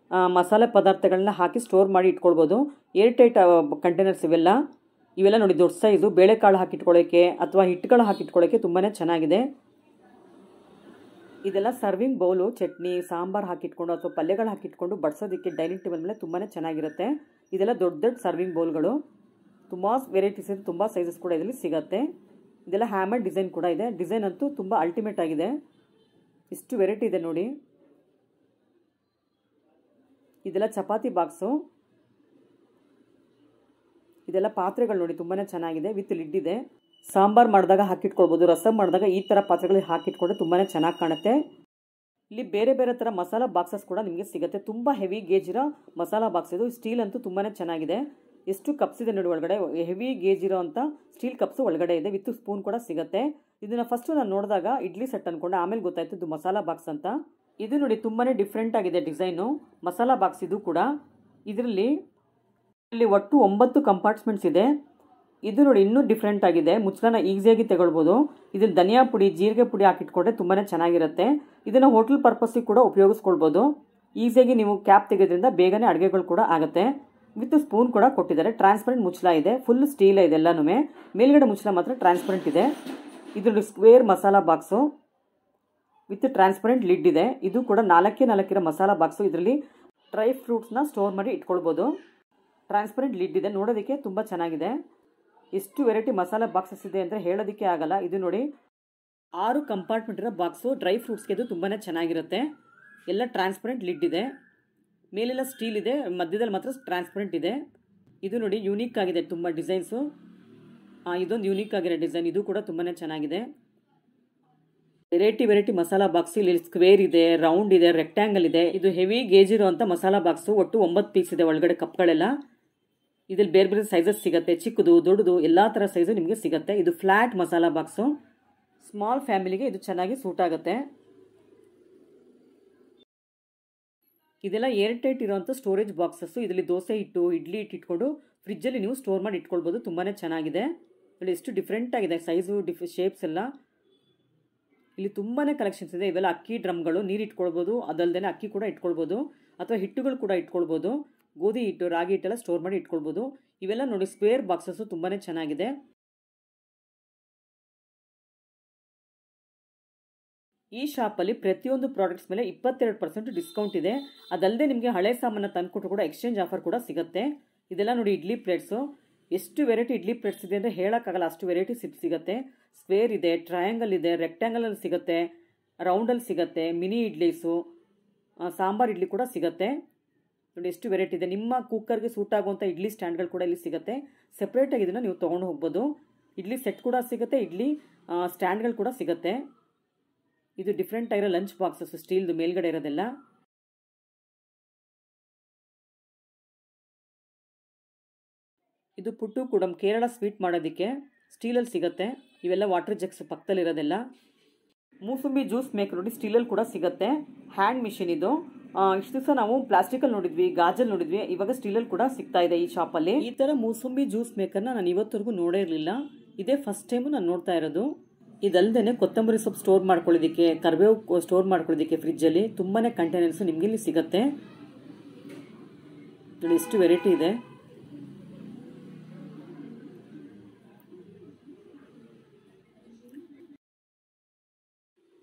ಮಸಾಲೆ ಪದಾರ್ಥಗಳನ್ನ ಹಾಕಿ ಸ್ಟೋರ್ ಮಾಡಿ ಇಟ್ಕೊಳ್ಬೋದು. ಏರ್ ಟೈಟ್ ಕಂಟೈನರ್ಸ್ ಇವೆಲ್ಲ ನೋಡಿ ದೊಡ್ಡ ಸೈಜು. ಬೇಳೆಕಾಳು ಹಾಕಿಟ್ಕೊಳ್ಳೋಕ್ಕೆ ಅಥವಾ ಹಿಟ್ಟುಗಳು ಹಾಕಿಟ್ಕೊಳ್ಳೋಕ್ಕೆ ತುಂಬಾ ಚೆನ್ನಾಗಿದೆ. ಇದೆಲ್ಲ ಸರ್ವಿಂಗ್ ಬೌಲು. ಚಟ್ನಿ, ಸಾಂಬಾರು ಹಾಕಿಟ್ಕೊಂಡು ಅಥವಾ ಪಲ್ಯಗಳು ಹಾಕಿಟ್ಕೊಂಡು ಬಡಿಸೋದಕ್ಕೆ ಡೈನಿಂಗ್ ಟೇಬಲ್ ಮೇಲೆ ತುಂಬಾ ಚೆನ್ನಾಗಿರುತ್ತೆ. ಇದೆಲ್ಲ ದೊಡ್ಡ ದೊಡ್ಡ ಸರ್ವಿಂಗ್ ಬೌಲ್ಗಳು. ತುಂಬ ವೆರೈಟೀಸ್ ಇದೆ, ತುಂಬ ಸೈಜಸ್ ಕೂಡ ಇದರಲ್ಲಿ ಸಿಗುತ್ತೆ. ಇದೆಲ್ಲ ಹ್ಯಾಮರ್ ಡಿಸೈನ್ ಕೂಡ ಇದೆ. ಡಿಸೈನ್ ಅಂತೂ ತುಂಬ ಅಲ್ಟಿಮೇಟ್ ಆಗಿದೆ. ಇಷ್ಟು ವೆರೈಟಿ ಇದೆ ನೋಡಿ. ಇದೆಲ್ಲ ಚಪಾತಿ ಬಾಕ್ಸು. ಇದೆಲ್ಲ ಪಾತ್ರೆಗಳು ನೋಡಿ ತುಂಬಾ ಚೆನ್ನಾಗಿದೆ. ವಿತ್ ಲಿಡ್ ಇದೆ. ಸಾಂಬಾರು ಮಾಡಿದಾಗ ಹಾಕಿಟ್ಕೊಳ್ಬೋದು. ರಸಮ್ ಮಾಡಿದಾಗ ಈ ಥರ ಪಾತ್ರೆಗಳಿಗೆ ಹಾಕಿಟ್ಕೊಂಡ್ರೆ ತುಂಬಾ ಚೆನ್ನಾಗಿ ಕಾಣುತ್ತೆ. ಇಲ್ಲಿ ಬೇರೆ ಬೇರೆ ಥರ ಮಸಾಲ ಬಾಕ್ಸಸ್ ಕೂಡ ನಿಮಗೆ ಸಿಗುತ್ತೆ. ತುಂಬ ಹೆವಿ ಗೇಜ್ ಇರೋ ಮಸಾಲ ಬಾಕ್ಸ್ ಇದು. ಸ್ಟೀಲ್ ಅಂತೂ ತುಂಬಾ ಚೆನ್ನಾಗಿದೆ. ಎಷ್ಟು ಕಪ್ಸ್ ಇದೆ ನೋಡಿ ಒಳಗಡೆ. ಹೆವಿ ಗೇಜ್ ಇರೋ ಅಂತ ಸ್ಟೀಲ್ ಕಪ್ಸು ಒಳಗಡೆ ಇದೆ. ವಿತ್ ಸ್ಪೂನ್ ಕೂಡ ಸಿಗುತ್ತೆ. ಇದನ್ನು ಫಸ್ಟು ನಾನು ನೋಡಿದಾಗ ಇಡ್ಲಿ ಸೆಟ್ ಅಂದ್ಕೊಂಡೆ, ಆಮೇಲೆ ಗೊತ್ತಾಯ್ತು ಇದು ಮಸಾಲ ಬಾಕ್ಸ್ ಅಂತ. ಇದು ನೋಡಿ ತುಂಬಾ ಡಿಫ್ರೆಂಟ್ ಆಗಿದೆ ಡಿಸೈನು. ಮಸಾಲ ಬಾಕ್ಸ್ ಇದು ಕೂಡ. ಇಲ್ಲಿ ಒಟ್ಟು 9 ಕಂಪಾರ್ಟ್ಮೆಂಟ್ಸ್ ಇದೆ. ಇದು ನೋಡಿ ಇನ್ನೂ ಡಿಫ್ರೆಂಟ್ ಆಗಿದೆ. ಮುಚ್ಚಳನ ಈಸಿಯಾಗಿ ತಗೊಳ್ಬೋದು. ಇದನ್ನು ಧನಿಯಾ ಪುಡಿ, ಜೀರಿಗೆ ಪುಡಿ ಹಾಕಿಟ್ಕೊಂಡ್ರೆ ತುಂಬಾ ಚೆನ್ನಾಗಿರುತ್ತೆ. ಇದನ್ನು ಹೋಟೆಲ್ ಪರ್ಪಸ್ಸಿಗೆ ಕೂಡ ಉಪಯೋಗಿಸ್ಕೊಳ್ಬೋದು. ಈಸಿಯಾಗಿ ನೀವು ಕ್ಯಾಪ್ ತೆಗೆಯೋದ್ರಿಂದ ಬೇಗನೆ ಅಡುಗೆಗಳು ಕೂಡ ಆಗುತ್ತೆ. ವಿತ್ ಸ್ಪೂನ್ ಕೂಡ ಕೊಟ್ಟಿದ್ದಾರೆ. ಟ್ರಾನ್ಸ್ಪರೆಂಟ್ ಮುಚ್ಚಳ ಇದೆ. ಫುಲ್ ಸ್ಟೀಲ್ ಇದೆ ಎಲ್ಲನೂ. ಮೇಲ್ಗಡೆ ಮುಚ್ಚಳ ಮಾತ್ರ ಟ್ರಾನ್ಸ್ಪರೆಂಟ್ ಇದೆ. ಇದು square masala box with transparent lid ಇದೆ. ಇದು ಕೂಡ 4x4 ಮಸಾಲ ಬಾಕ್ಸು. ಇದರಲ್ಲಿ ಡ್ರೈ ಫ್ರೂಟ್ಸ್ನ ಸ್ಟೋರ್ ಮಾಡಿ ಇಟ್ಕೊಳ್ಬೋದು. ಟ್ರಾನ್ಸ್ಪರೆಂಟ್ ಲಿಡ್ ಇದೆ. ನೋಡೋದಕ್ಕೆ ತುಂಬ ಚೆನ್ನಾಗಿದೆ. ಎಷ್ಟು ವೆರೈಟಿ ಮಸಾಲ ಬಾಕ್ಸಸ್ ಇದೆ ಅಂದರೆ ಹೇಳೋದಕ್ಕೆ ಆಗಲ್ಲ. ಇದು ನೋಡಿ 6 ಕಂಪಾರ್ಟ್ಮೆಂಟ್ ಇರೋ ಬಾಕ್ಸು. ಡ್ರೈ ಫ್ರೂಟ್ಸ್ಗೆ ಇದು ತುಂಬಾ ಚೆನ್ನಾಗಿರುತ್ತೆ. ಎಲ್ಲ ಟ್ರಾನ್ಸ್ಪರೆಂಟ್ ಲಿಡ್ ಇದೆ. ಮೇಲೆಲ್ಲ ಸ್ಟೀಲ್ ಇದೆ, ಮಧ್ಯದಲ್ಲಿ ಮಾತ್ರ ಟ್ರಾನ್ಸ್ಪರೆಂಟ್ ಇದೆ. ಇದು ನೋಡಿ ಯೂನಿಕ್ ಆಗಿದೆ ತುಂಬ ಡಿಸೈನ್ಸು. ಇದೊಂದು ಯೂನಿಕ್ ಆಗಿರೋ ಡಿಸೈನ್. ಇದು ಕೂಡ ತುಂಬಾ ಚೆನ್ನಾಗಿದೆ. Variety masala box. ಇಲ್ಲಿ ಸ್ಕ್ವೇರ್ ಇದೆ, ರೌಂಡ್ ಇದೆ, ರೆಕ್ಟ್ಯಾಂಗಲ್ ಇದೆ. ಇದು ಹೆವಿ ಗೇಜ್ ಇರುವಂಥ ಮಸಾಲ ಬಾಕ್ಸು. ಒಟ್ಟು 9 ಪೀಸ್ ಇದೆ ಒಳಗಡೆ ಕಪ್ಗಳೆಲ್ಲ. ಇದ್ರಲ್ಲಿ ಬೇರೆ ಬೇರೆ ಸೈಜಸ್ ಸಿಗುತ್ತೆ. ಚಿಕ್ಕದು, ದೊಡ್ಡದು, ಎಲ್ಲ ಥರ ಸೈಜು ನಿಮಗೆ ಸಿಗುತ್ತೆ. ಇದು ಫ್ಲ್ಯಾಟ್ ಮಸಾಲ ಬಾಕ್ಸು. ಸ್ಮಾಲ್ ಫ್ಯಾಮಿಲಿಗೆ ಇದು ಚೆನ್ನಾಗಿ ಸೂಟ್ ಆಗುತ್ತೆ. ಇದೆಲ್ಲ ಏರ್ ಟೈಟ್ ಇರುವಂಥ ಸ್ಟೋರೇಜ್ ಬಾಕ್ಸಸ್ಸು. ಇದರಲ್ಲಿ ದೋಸೆ ಹಿಟ್ಟು, ಇಡ್ಲಿ ಹಿಟ್ಟು ಇಟ್ಕೊಂಡು ಫ್ರಿಜ್ಜಲ್ಲಿ ನೀವು ಸ್ಟೋರ್ ಮಾಡಿ ಇಟ್ಕೊಳ್ಬೋದು. ತುಂಬಾ ಚೆನ್ನಾಗಿದೆ. ಇಲ್ಲಿ ಎಷ್ಟು ಡಿಫ್ರೆಂಟ್ ಆಗಿದೆ ಸೈಜು, ಶೇಪ್ಸ್ ಎಲ್ಲ. ಇಲ್ಲಿ ತುಂಬಾ ಕಲೆಕ್ಷನ್ಸ್ ಇದೆ. ಇವೆಲ್ಲ ಅಕ್ಕಿ ಡ್ರಮ್ಗಳು. ನೀರು ಇಟ್ಕೊಳ್ಬೋದು. ಅದಲ್ಲದೆ ಅಕ್ಕಿ ಕೂಡ ಇಟ್ಕೊಳ್ಬೋದು ಅಥವಾ ಹಿಟ್ಟುಗಳು ಕೂಡ ಇಟ್ಕೊಳ್ಬೋದು. ಗೋಧಿ ಹಿಟ್ಟು, ರಾಗಿ ಹಿಟ್ಟೆಲ್ಲ ಸ್ಟೋರ್ ಮಾಡಿ ಇಟ್ಕೊಳ್ಬೋದು. ಇವೆಲ್ಲ ನೋಡಿ ಸ್ಕ್ವೇರ್ ಬಾಕ್ಸಸ್ಸು ತುಂಬಾ ಚೆನ್ನಾಗಿದೆ. ಈ ಶಾಪಲ್ಲಿ ಪ್ರತಿಯೊಂದು ಪ್ರಾಡಕ್ಟ್ಸ್ ಮೇಲೆ 22% ಡಿಸ್ಕೌಂಟ್ ಇದೆ. ಅದಲ್ಲದೆ ನಿಮಗೆ ಹಳೆ ಸಾಮಾನು ತಂದುಕೊಟ್ರು ಕೂಡ ಎಕ್ಸ್ಚೇಂಜ್ ಆಫರ್ ಕೂಡ ಸಿಗುತ್ತೆ. ಇದೆಲ್ಲ ನೋಡಿ ಇಡ್ಲಿ ಪ್ಲೇಟ್ಸು. ಎಷ್ಟು ವೆರೈಟಿ ಇಡ್ಲಿ ಪ್ಲೇಟ್ಸ್ ಇದೆ ಅಂದರೆ ಹೇಳೋಕ್ಕಾಗಲ್ಲ. ಅಷ್ಟು ವೆರೈಟಿ ಸಿಗುತ್ತೆ. ಸ್ಕ್ವೇರ್ ಇದೆ, ಟ್ರಯಾಂಗಲ್ ಇದೆ, ರೆಕ್ಟ್ಯಾಂಗಲಲ್ಲಿ ಸಿಗುತ್ತೆ, ರೌಂಡಲ್ಲಿ ಸಿಗುತ್ತೆ, ಮಿನಿ ಇಡ್ಲೀಸು, ಸಾಂಬಾರು ಇಡ್ಲಿ ಕೂಡ ಸಿಗುತ್ತೆ. ನೋಡಿ ಎಷ್ಟು ವೆರೈಟಿ ಇದೆ. ನಿಮ್ಮ ಕುಕ್ಕರ್ಗೆ ಸೂಟ್ ಆಗುವಂಥ ಇಡ್ಲಿ ಸ್ಟ್ಯಾಂಡ್ಗಳು ಕೂಡ ಇಲ್ಲಿ ಸಿಗುತ್ತೆ. ಸೆಪ್ರೇಟಾಗಿ ಇದನ್ನು ನೀವು ತೊಗೊಂಡು ಹೋಗ್ಬೋದು. ಇಡ್ಲಿ ಸೆಟ್ ಕೂಡ ಸಿಗುತ್ತೆ, ಇಡ್ಲಿ ಸ್ಟ್ಯಾಂಡ್ಗಳು ಕೂಡ ಸಿಗುತ್ತೆ. ಇದು ಡಿಫ್ರೆಂಟ್ ಆಗಿರೋ ಲಂಚ್ ಬಾಕ್ಸಸ್ ಸ್ಟೀಲ್ದು ಮೇಲ್ಗಡೆ ಇರೋದೆಲ್ಲ. ಇದು ಪುಟ್ಟು ಕುಡಮ್ ಕೇರಳ ಸ್ವೀಟ್ ಮಾಡೋದಕ್ಕೆ ಸ್ಟೀಲಲ್ಲಿ ಸಿಗುತ್ತೆ. ಇವೆಲ್ಲ ವಾಟರ್ ಜಗ್ಸ್ ಪಕ್ಕದಲ್ಲಿರೋದೆಲ್ಲ. ಮೂಸಂಬಿ ಜ್ಯೂಸ್ ಮೇಕರ್ ನೋಡಿ ಸ್ಟೀಲಲ್ಲಿ ಕೂಡ ಸಿಗುತ್ತೆ. ಹ್ಯಾಂಡ್ ಮಿಷಿನ್ ಇದು. ಇಷ್ಟು ದಿವಸ ನಾವು ಪ್ಲಾಸ್ಟಿಕಲ್ಲಿ ನೋಡಿದ್ವಿ, ಗಾಜಲ್ಲಿ ನೋಡಿದ್ವಿ. ಇವಾಗ ಸ್ಟೀಲಲ್ಲಿ ಕೂಡ ಸಿಗ್ತಾ ಇದೆ ಈ ಶಾಪಲ್ಲಿ. ಈ ಥರ ಮೂಸಂಬಿ ಜ್ಯೂಸ್ ಮೇಕರ್ನ ನಾನು ಇವತ್ತವರೆಗೂ ನೋಡೇ ಇರಲಿಲ್ಲ. ಇದೇ ಫಸ್ಟ್ ಟೈಮು ನಾನು ನೋಡ್ತಾ ಇರೋದು. ಇದಲ್ಲದೆ ಕೊತ್ತಂಬರಿ ಸೊಪ್ಪು ಸ್ಟೋರ್ ಮಾಡ್ಕೊಳ್ಳೋದಕ್ಕೆ, ಕರಿಬೇವು ಸ್ಟೋರ್ ಮಾಡ್ಕೊಳ್ಳೋದಕ್ಕೆ ಫ್ರಿಜ್ಜಲ್ಲಿ ತುಂಬಾ ಕಂಟೈನರ್ಸು ನಿಮಗೆ ಇಲ್ಲಿ ಸಿಗುತ್ತೆ. ನೋಡಿ ಎಷ್ಟು ವೆರೈಟಿ ಇದೆ.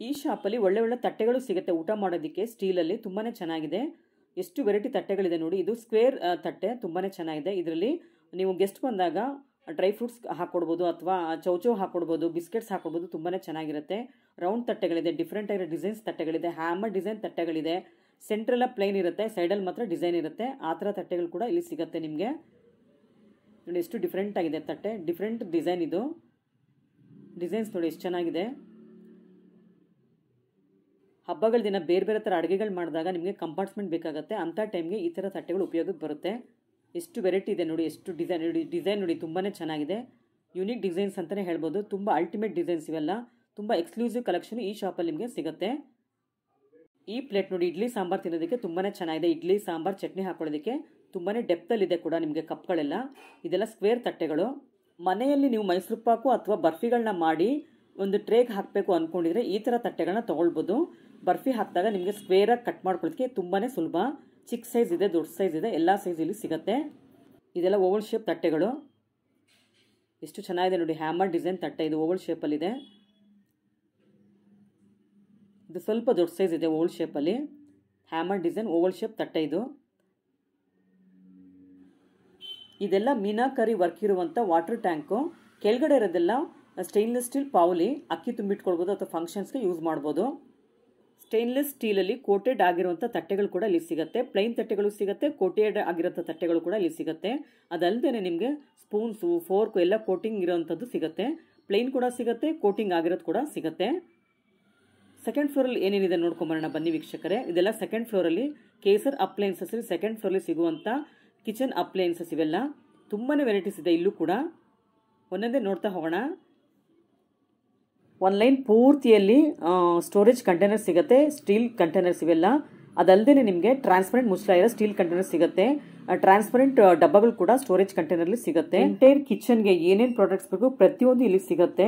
ಈ ಶಾಪಲ್ಲಿ ಒಳ್ಳೆ ಒಳ್ಳೆ ತಟ್ಟೆಗಳು ಸಿಗುತ್ತೆ ಊಟ ಮಾಡೋದಕ್ಕೆ ಸ್ಟೀಲಲ್ಲಿ, ತುಂಬಾ ಚೆನ್ನಾಗಿದೆ. ಎಷ್ಟು ವೆರೈಟಿ ತಟ್ಟೆಗಳಿದೆ ನೋಡಿ. ಇದು ಸ್ಕ್ವೇರ್ ತಟ್ಟೆ, ತುಂಬಾ ಚೆನ್ನಾಗಿದೆ. ಇದರಲ್ಲಿ ನೀವು ಗೆಸ್ಟ್ ಬಂದಾಗ ಡ್ರೈ ಫ್ರೂಟ್ಸ್ ಹಾಕ್ಕೊಡ್ಬೋದು ಅಥವಾ ಚೌಚೌ ಹಾಕ್ಕೊಡ್ಬೋದು, ಬಿಸ್ಕೆಟ್ಸ್ ಹಾಕ್ಕೊಡ್ಬೋದು, ತುಂಬಾ ಚೆನ್ನಾಗಿರುತ್ತೆ. ರೌಂಡ್ ತಟ್ಟೆಗಳಿದೆ, ಡಿಫ್ರೆಂಟ್ ಆಗಿರೋ ಡಿಸೈನ್ಸ್ ತಟ್ಟೆಗಳಿದೆ, ಹ್ಯಾಮರ್ ಡಿಸೈನ್ ತಟ್ಟೆಗಳಿದೆ. ಸೆಂಟ್ರೆಲ್ಲ ಪ್ಲೈನ್ ಇರುತ್ತೆ, ಸೈಡಲ್ಲಿ ಮಾತ್ರ ಡಿಸೈನ್ ಇರುತ್ತೆ. ಆ ಥರ ತಟ್ಟೆಗಳು ಕೂಡ ಇಲ್ಲಿ ಸಿಗುತ್ತೆ ನಿಮಗೆ ನೋಡಿ. ಎಷ್ಟು ಡಿಫ್ರೆಂಟ್ ಆಗಿದೆ ತಟ್ಟೆ, ಡಿಫ್ರೆಂಟ್ ಡಿಸೈನ್. ಇದು ಡಿಸೈನ್ಸ್ ನೋಡಿ ಎಷ್ಟು ಚೆನ್ನಾಗಿದೆ. ಹಬ್ಬಗಳ ದಿನ ಬೇರೆ ಬೇರೆ ಥರ ಅಡುಗೆಗಳು ಮಾಡಿದಾಗ ನಿಮಗೆ ಕಂಪಾರ್ಟ್ಮೆಂಟ್ ಬೇಕಾಗುತ್ತೆ, ಅಂಥ ಟೈಮ್ಗೆ ಈ ಥರ ತಟ್ಟೆಗಳು ಉಪಯೋಗಕ್ಕೆ ಬರುತ್ತೆ. ಎಷ್ಟು ವೆರೈಟಿ ಇದೆ ನೋಡಿ, ಎಷ್ಟು ಡಿಸೈನ್ ನೋಡಿ, ತುಂಬಾ ಚೆನ್ನಾಗಿದೆ. ಯುನೀಕ್ ಡಿಸೈನ್ಸ್ ಅಂತಲೇ ಹೇಳ್ಬೋದು. ತುಂಬ ಅಲ್ಟಿಮೇಟ್ ಡಿಸೈನ್ಸ್ ಇವೆಲ್ಲ, ತುಂಬ ಎಕ್ಸ್ಕ್ಲೂಸಿವ್ ಕಲೆಕ್ಷನ್ ಈ ಶಾಪಲ್ಲಿ ನಿಮಗೆ ಸಿಗುತ್ತೆ. ಈ ಪ್ಲೇಟ್ ನೋಡಿ, ಇಡ್ಲಿ ಸಾಂಬಾರು ತಿನ್ನೋದಕ್ಕೆ ತುಂಬಾ ಚೆನ್ನಾಗಿದೆ. ಇಡ್ಲಿ ಸಾಂಬಾರು ಚಟ್ನಿ ಹಾಕೊಳ್ಳೋದಕ್ಕೆ ತುಂಬಾ ಡೆಪ್ತಲ್ಲಿದೆ ಕೂಡ ನಿಮಗೆ ಕಪ್ಗಳೆಲ್ಲ. ಇದೆಲ್ಲ ಸ್ಕ್ವೇರ್ ತಟ್ಟೆಗಳು. ಮನೆಯಲ್ಲಿ ನೀವು ಮೈಸೂರು ಪಾಕು ಅಥವಾ ಬರ್ಫಿಗಳನ್ನ ಮಾಡಿ ಒಂದು ಟ್ರೇಗೆ ಹಾಕಬೇಕು ಅಂದ್ಕೊಂಡಿದ್ರೆ ಈ ಥರ ತಟ್ಟೆಗಳನ್ನ ತೊಗೊಳ್ಬೋದು. ಬರ್ಫಿ ಹಾಕಿದಾಗ ನಿಮಗೆ ಸ್ಕ್ವೇರಾಗಿ ಕಟ್ ಮಾಡ್ಕೊಳ್ಳೋದಕ್ಕೆ ತುಂಬಾ ಸುಲಭ. ಚಿಕ್ಕ ಸೈಜ್ ಇದೆ, ದೊಡ್ಡ ಸೈಜ್ ಇದೆ, ಎಲ್ಲ ಸೈಜ್ ಇಲ್ಲಿ ಸಿಗುತ್ತೆ. ಇದೆಲ್ಲ ಓವಲ್ ಶೇಪ್ ತಟ್ಟೆಗಳು. ಎಷ್ಟು ಚೆನ್ನಾಗಿದೆ ನೋಡಿ, ಹ್ಯಾಮರ್ ಡಿಸೈನ್ ತಟ್ಟೆ. ಇದು ಓವಲ್ ಶೇಪಲ್ಲಿದೆ. ಇದು ಸ್ವಲ್ಪ ದೊಡ್ಡ ಸೈಜ್ ಇದೆ ಓವಲ್ ಶೇಪಲ್ಲಿ. ಹ್ಯಾಮರ್ ಡಿಸೈನ್ ಓವಲ್ ಶೇಪ್ ತಟ್ಟೆ ಇದು. ಇದೆಲ್ಲ ಮೀನಾಕರಿ ವರ್ಕ್ ಇರುವಂಥ ವಾಟರ್ ಟ್ಯಾಂಕು. ಕೆಳಗಡೆ ಇರೋದೆಲ್ಲ ಸ್ಟೈನ್ಲೆಸ್ ಸ್ಟೀಲ್ ಪಾವಲಿ. ಅಕ್ಕಿ ತುಂಬಿಟ್ಕೊಳ್ಬೋದು ಅಥವಾ ಫಂಕ್ಷನ್ಸ್ಗೆ ಯೂಸ್ ಮಾಡ್ಬೋದು. ಸ್ಟೈನ್ಲೆಸ್ ಸ್ಟೀಲಲ್ಲಿ ಕೋಟೆಡ್ ಆಗಿರುವಂಥ ತಟ್ಟೆಗಳು ಕೂಡ ಇಲ್ಲಿ ಸಿಗುತ್ತೆ. ಪ್ಲೈನ್ ತಟ್ಟೆಗಳು ಸಿಗುತ್ತೆ, ಕೋಟೆಡ್ ಆಗಿರೋಂಥ ತಟ್ಟೆಗಳು ಕೂಡ ಇಲ್ಲಿ ಸಿಗುತ್ತೆ. ಅದಲ್ಲದೆ ನಿಮಗೆ ಸ್ಪೂನ್ಸು, ಫೋರ್ಕು ಎಲ್ಲ ಕೋಟಿಂಗ್ ಇರೋವಂಥದ್ದು ಸಿಗುತ್ತೆ. ಪ್ಲೈನ್ ಕೂಡ ಸಿಗುತ್ತೆ, ಕೋಟಿಂಗ್ ಆಗಿರೋದು ಕೂಡ ಸಿಗುತ್ತೆ. ಸೆಕೆಂಡ್ ಫ್ಲೋರಲ್ಲಿ ಏನೇನಿದೆ ನೋಡ್ಕೊಂಬರೋಣ ಬನ್ನಿ ವೀಕ್ಷಕರೇ. ಇದೆಲ್ಲ ಸೆಕೆಂಡ್ ಫ್ಲೋರಲ್ಲಿ ಕೇಸರ್ ಅಪ್ಲೈನ್ಸಸ್ ಸೆಕೆಂಡ್ ಫ್ಲೋರಲ್ಲಿ ಸಿಗುವಂಥ ಕಿಚನ್ ಅಪ್ಲೈನ್ಸಸ್. ಇವೆಲ್ಲ ತುಂಬಾ ವೆರೈಟೀಸ್ ಇದೆ ಇಲ್ಲೂ ಕೂಡ. ಒಂದೊಂದೇ ನೋಡ್ತಾ ಹೋಗೋಣ. ಒಂದು ಲೈನ್ ಪೂರ್ತಿಯಲ್ಲಿ ಸ್ಟೋರೇಜ್ ಕಂಟೈನರ್ ಸಿಗುತ್ತೆ, ಸ್ಟೀಲ್ ಕಂಟೈನರ್ಸ್ ಇವೆಲ್ಲ. ಅದಲ್ಲದೆ ನಿಮಗೆ ಟ್ರಾನ್ಸ್ಪರೆಂಟ್ ಮುಚ್ಚಳ ಇರೋ ಸ್ಟೀಲ್ ಕಂಟೈನರ್ ಸಿಗುತ್ತೆ. ಟ್ರಾನ್ಸ್ಪರೆಂಟ್ ಡಬ್ಬಗಳು ಕೂಡ ಸ್ಟೋರೇಜ್ ಕಂಟೈನರ್ಲಿ ಸಿಗುತ್ತೆ. ಎಂಟೈರ್ ಕಿಚನ್ಗೆ ಏನೇನು ಪ್ರಾಡಕ್ಟ್ಸ್ ಬೇಕು ಪ್ರತಿಯೊಂದು ಇಲ್ಲಿ ಸಿಗುತ್ತೆ.